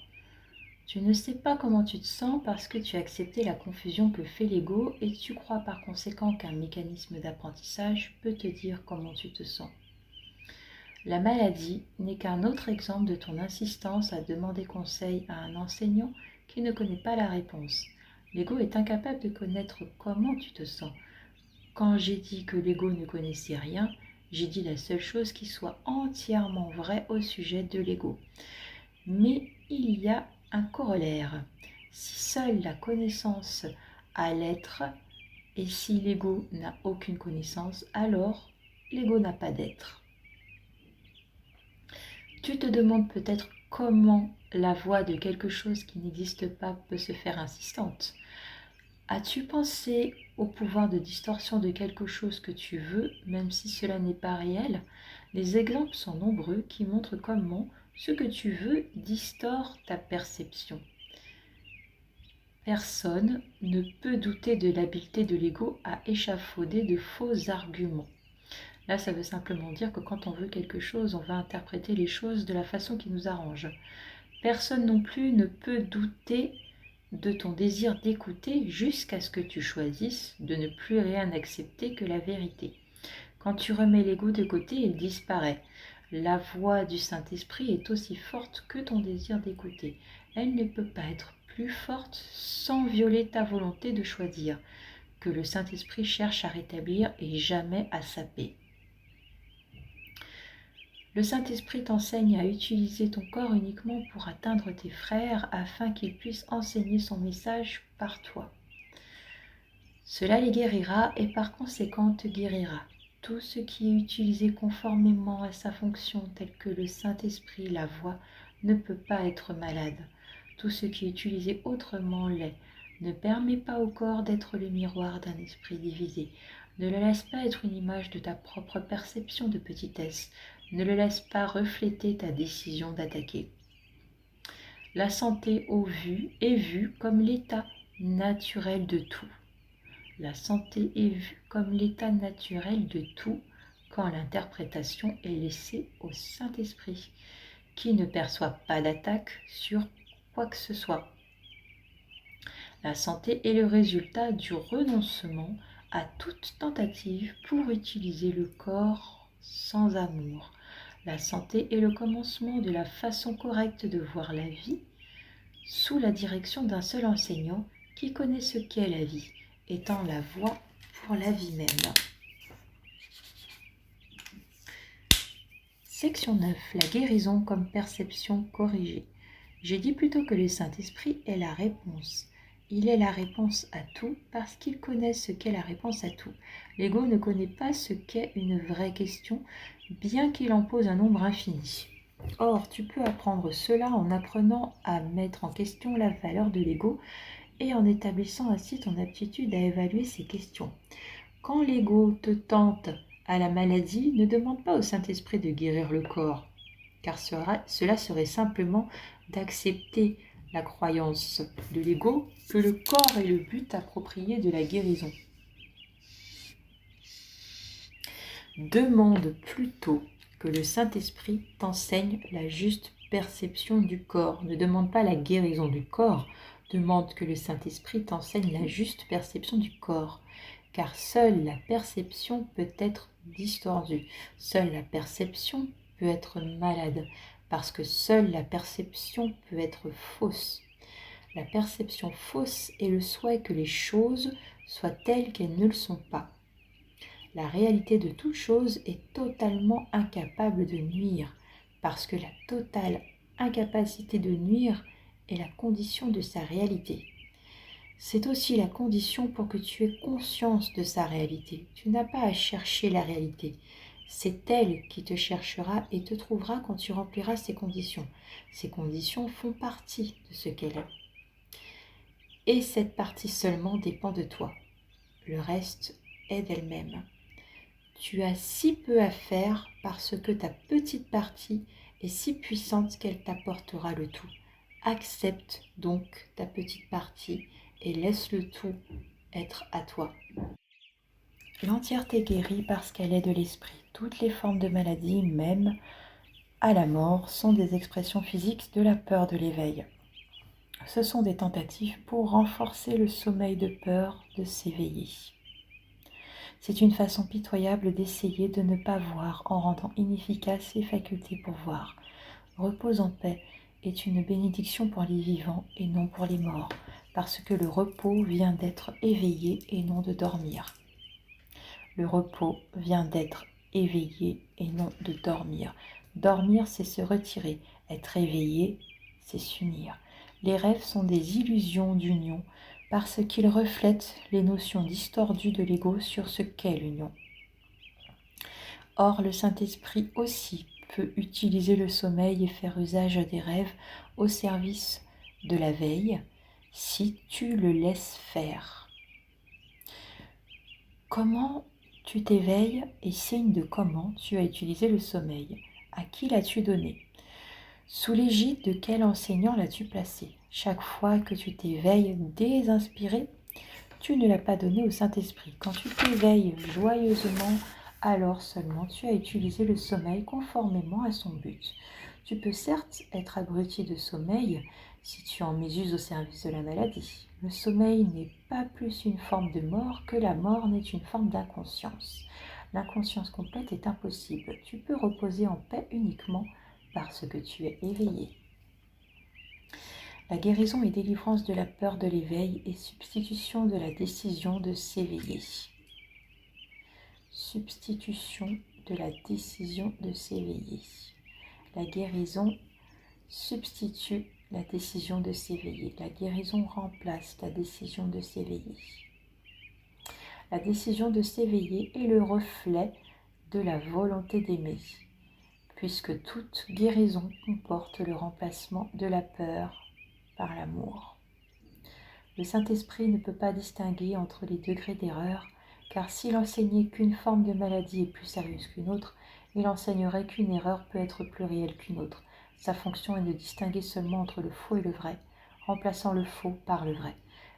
Tu ne sais pas comment tu te sens parce que tu as accepté la confusion que fait l'ego et tu crois par conséquent qu'un mécanisme d'apprentissage peut te dire comment tu te sens. La maladie n'est qu'un autre exemple de ton insistance à demander conseil à un enseignant qui ne connaît pas la réponse. L'ego est incapable de connaître comment tu te sens. Quand j'ai dit que l'ego ne connaissait rien, j'ai dit la seule chose qui soit entièrement vraie au sujet de l'ego. Mais il y a un corollaire. Si seule la connaissance a l'être, et si l'ego n'a aucune connaissance, alors l'ego n'a pas d'être. Tu te demandes peut-être comment la voix de quelque chose qui n'existe pas peut se faire insistante. As-tu pensé au pouvoir de distorsion de quelque chose que tu veux, même si cela n'est pas réel? Les exemples sont nombreux qui montrent comment ce que tu veux distord ta perception. Personne ne peut douter de l'habileté de l'ego à échafauder de faux arguments. Là, ça veut simplement dire que quand on veut quelque chose, on va interpréter les choses de la façon qui nous arrange. Personne non plus ne peut douter de ton désir d'écouter jusqu'à ce que tu choisisses de ne plus rien accepter que la vérité. Quand tu remets l'ego de côté, il disparaît. La voix du Saint-Esprit est aussi forte que ton désir d'écouter. Elle ne peut pas être plus forte sans violer ta volonté de choisir, que le Saint-Esprit cherche à rétablir et jamais à saper. Le Saint-Esprit t'enseigne à utiliser ton corps uniquement pour atteindre tes frères afin qu'ils puissent enseigner son message par toi. Cela les guérira et par conséquent te guérira. Tout ce qui est utilisé conformément à sa fonction tel que le Saint-Esprit la voit ne peut pas être malade. Tout ce qui est utilisé autrement l'est. Ne permets pas au corps d'être le miroir d'un esprit divisé. Ne le laisse pas être une image de ta propre perception de petitesse. Ne le laisse pas refléter ta décision d'attaquer. La santé est vue comme l'état naturel de tout. La santé est vue comme l'état naturel de tout quand l'interprétation est laissée au Saint-Esprit, qui ne perçoit pas d'attaque sur quoi que ce soit. La santé est le résultat du renoncement à toute tentative pour utiliser le corps sans amour. La santé est le commencement de la façon correcte de voir la vie, sous la direction d'un seul enseignant qui connaît ce qu'est la vie, étant la voie pour la vie même. Section 9. La guérison comme perception corrigée. J'ai dit plutôt que le Saint-Esprit est la réponse. Il est la réponse à tout parce qu'il connaît ce qu'est la réponse à tout. L'ego ne connaît pas ce qu'est une vraie question, bien qu'il en pose un nombre infini. Or, tu peux apprendre cela en apprenant à mettre en question la valeur de l'ego et en établissant ainsi ton aptitude à évaluer ces questions. Quand l'ego te tente à la maladie, ne demande pas au Saint-Esprit de guérir le corps, car cela serait simplement d'accepter la croyance de l'ego que le corps est le but approprié de la guérison. Demande plutôt que le Saint-Esprit t'enseigne la juste perception du corps. Ne demande pas la guérison du corps, demande que le Saint-Esprit t'enseigne la juste perception du corps. Car seule la perception peut être distordue. Seule la perception peut être malade, parce que seule la perception peut être fausse. La perception fausse est le souhait que les choses soient telles qu'elles ne le sont pas. La réalité de toute chose est totalement incapable de nuire, parce que la totale incapacité de nuire est la condition de sa réalité. C'est aussi la condition pour que tu aies conscience de sa réalité. Tu n'as pas à chercher la réalité. C'est elle qui te cherchera et te trouvera quand tu rempliras ces conditions. Ces conditions font partie de ce qu'elle est. Et cette partie seulement dépend de toi. Le reste est d'elle-même. Tu as si peu à faire parce que ta petite partie est si puissante qu'elle t'apportera le tout. Accepte donc ta petite partie et laisse le tout être à toi. L'entièreté guérit parce qu'elle est de l'esprit. Toutes les formes de maladie, même à la mort, sont des expressions physiques de la peur de l'éveil. Ce sont des tentatives pour renforcer le sommeil de peur de s'éveiller. C'est une façon pitoyable d'essayer de ne pas voir en rendant inefficaces les facultés pour voir. Repose en paix est une bénédiction pour les vivants et non pour les morts, parce que le repos vient d'être éveillé et non de dormir. Le repos vient d'être éveillé et non de dormir. Dormir, c'est se retirer. Être éveillé, c'est s'unir. Les rêves sont des illusions d'union parce qu'ils reflètent les notions distordues de l'ego sur ce qu'est l'union. Or, le Saint-Esprit aussi peut utiliser le sommeil et faire usage des rêves au service de la veille si tu le laisses faire. Comment tu t'éveilles est signe de comment tu as utilisé le sommeil. À qui l'as-tu donné? Sous l'égide de quel enseignant l'as-tu placé? Chaque fois que tu t'éveilles désinspiré, tu ne l'as pas donné au Saint-Esprit. Quand tu t'éveilles joyeusement, alors seulement tu as utilisé le sommeil conformément à son but. Tu peux certes être abruti de sommeil si tu en mésuses au service de la maladie. Le sommeil n'est pas plus une forme de mort que la mort n'est une forme d'inconscience. L'inconscience complète est impossible. Tu peux reposer en paix uniquement parce que tu es éveillé. La guérison et délivrance de la peur de l'éveil et substitution de la décision de s'éveiller. Substitution de la décision de s'éveiller. La guérison substitue la décision de s'éveiller. La guérison remplace la décision de s'éveiller. La décision de s'éveiller est le reflet de la volonté d'aimer, puisque toute guérison comporte le remplacement de la peur par l'amour. Le Saint-Esprit ne peut pas distinguer entre les degrés d'erreur, car s'il enseignait qu'une forme de maladie est plus sérieuse qu'une autre, il enseignerait qu'une erreur peut être plus réelle qu'une autre. Sa fonction est de distinguer seulement entre le faux et le vrai, remplaçant le faux par le vrai.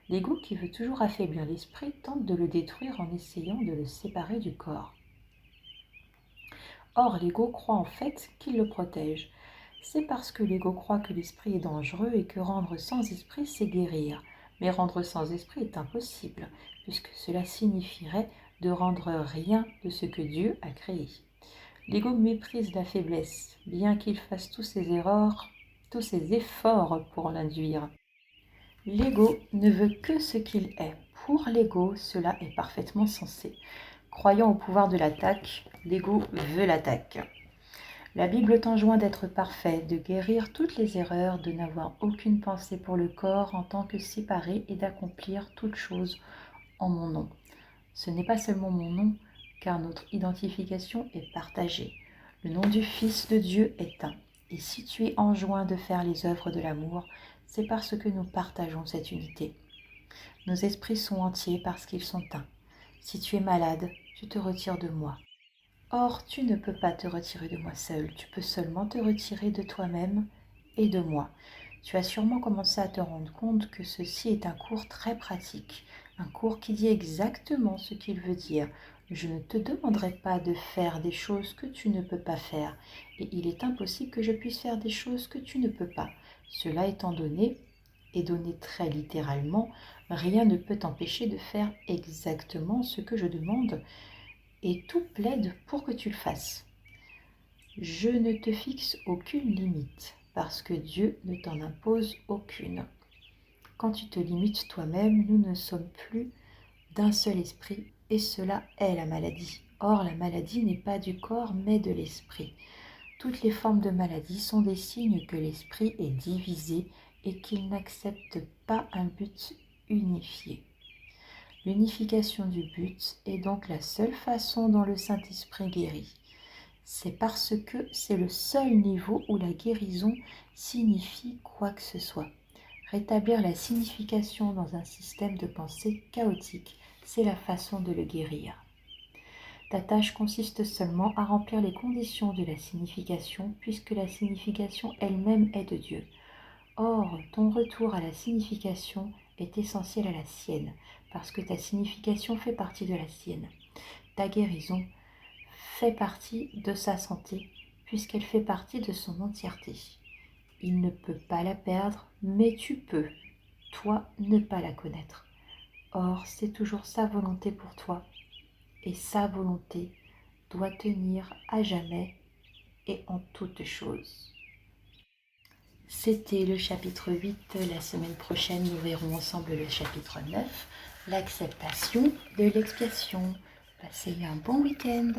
L'ego, qui veut toujours affaiblir l'esprit, tente de le détruire en essayant de le séparer du corps. Or, l'ego croit en fait qu'il le protège. C'est parce que l'ego croit que l'esprit est dangereux et que rendre sans esprit, c'est guérir. Mais rendre sans esprit est impossible, puisque cela signifierait de rendre rien de ce que Dieu a créé. L'ego méprise la faiblesse, bien qu'il fasse tous ses efforts pour l'induire. L'ego ne veut que ce qu'il est. Pour l'ego, cela est parfaitement sensé. Croyant au pouvoir de l'attaque, l'ego veut l'attaque. La Bible t'enjoint d'être parfait, de guérir toutes les erreurs, de n'avoir aucune pensée pour le corps en tant que séparé et d'accomplir toutes choses en mon nom. Ce n'est pas seulement mon nom, car notre identification est partagée. Le nom du Fils de Dieu est un. Et si tu es enjoint de faire les œuvres de l'amour, c'est parce que nous partageons cette unité. Nos esprits sont entiers parce qu'ils sont un. Si tu es malade, tu te retires de moi. Or, tu ne peux pas te retirer de moi seul, tu peux seulement te retirer de toi-même et de moi. Tu as sûrement commencé à te rendre compte que ceci est un cours très pratique, un cours qui dit exactement ce qu'il veut dire. Je ne te demanderai pas de faire des choses que tu ne peux pas faire, et il est impossible que je puisse faire des choses que tu ne peux pas. Cela étant donné, et donné très littéralement, rien ne peut t'empêcher de faire exactement ce que je demande, et tout plaide pour que tu le fasses. Je ne te fixe aucune limite, parce que Dieu ne t'en impose aucune. Quand tu te limites toi-même, nous ne sommes plus d'un seul esprit, et cela est la maladie. Or, la maladie n'est pas du corps, mais de l'esprit. Toutes les formes de maladie sont des signes que l'esprit est divisé et qu'il n'accepte pas un but unifié. L'unification du but est donc la seule façon dont le Saint-Esprit guérit. C'est parce que c'est le seul niveau où la guérison signifie quoi que ce soit. Rétablir la signification dans un système de pensée chaotique, c'est la façon de le guérir. Ta tâche consiste seulement à remplir les conditions de la signification, puisque la signification elle-même est de Dieu. Or, ton retour à la signification est essentiel à la sienne, parce que ta signification fait partie de la sienne. Ta guérison fait partie de sa santé, puisqu'elle fait partie de son entièreté. Il ne peut pas la perdre, mais tu peux, toi, ne pas la connaître. Or, c'est toujours sa volonté pour toi, et sa volonté doit tenir à jamais et en toutes choses. C'était le chapitre 8. La semaine prochaine, nous verrons ensemble le chapitre 9, l'acceptation de l'expiation. Passez un bon week-end.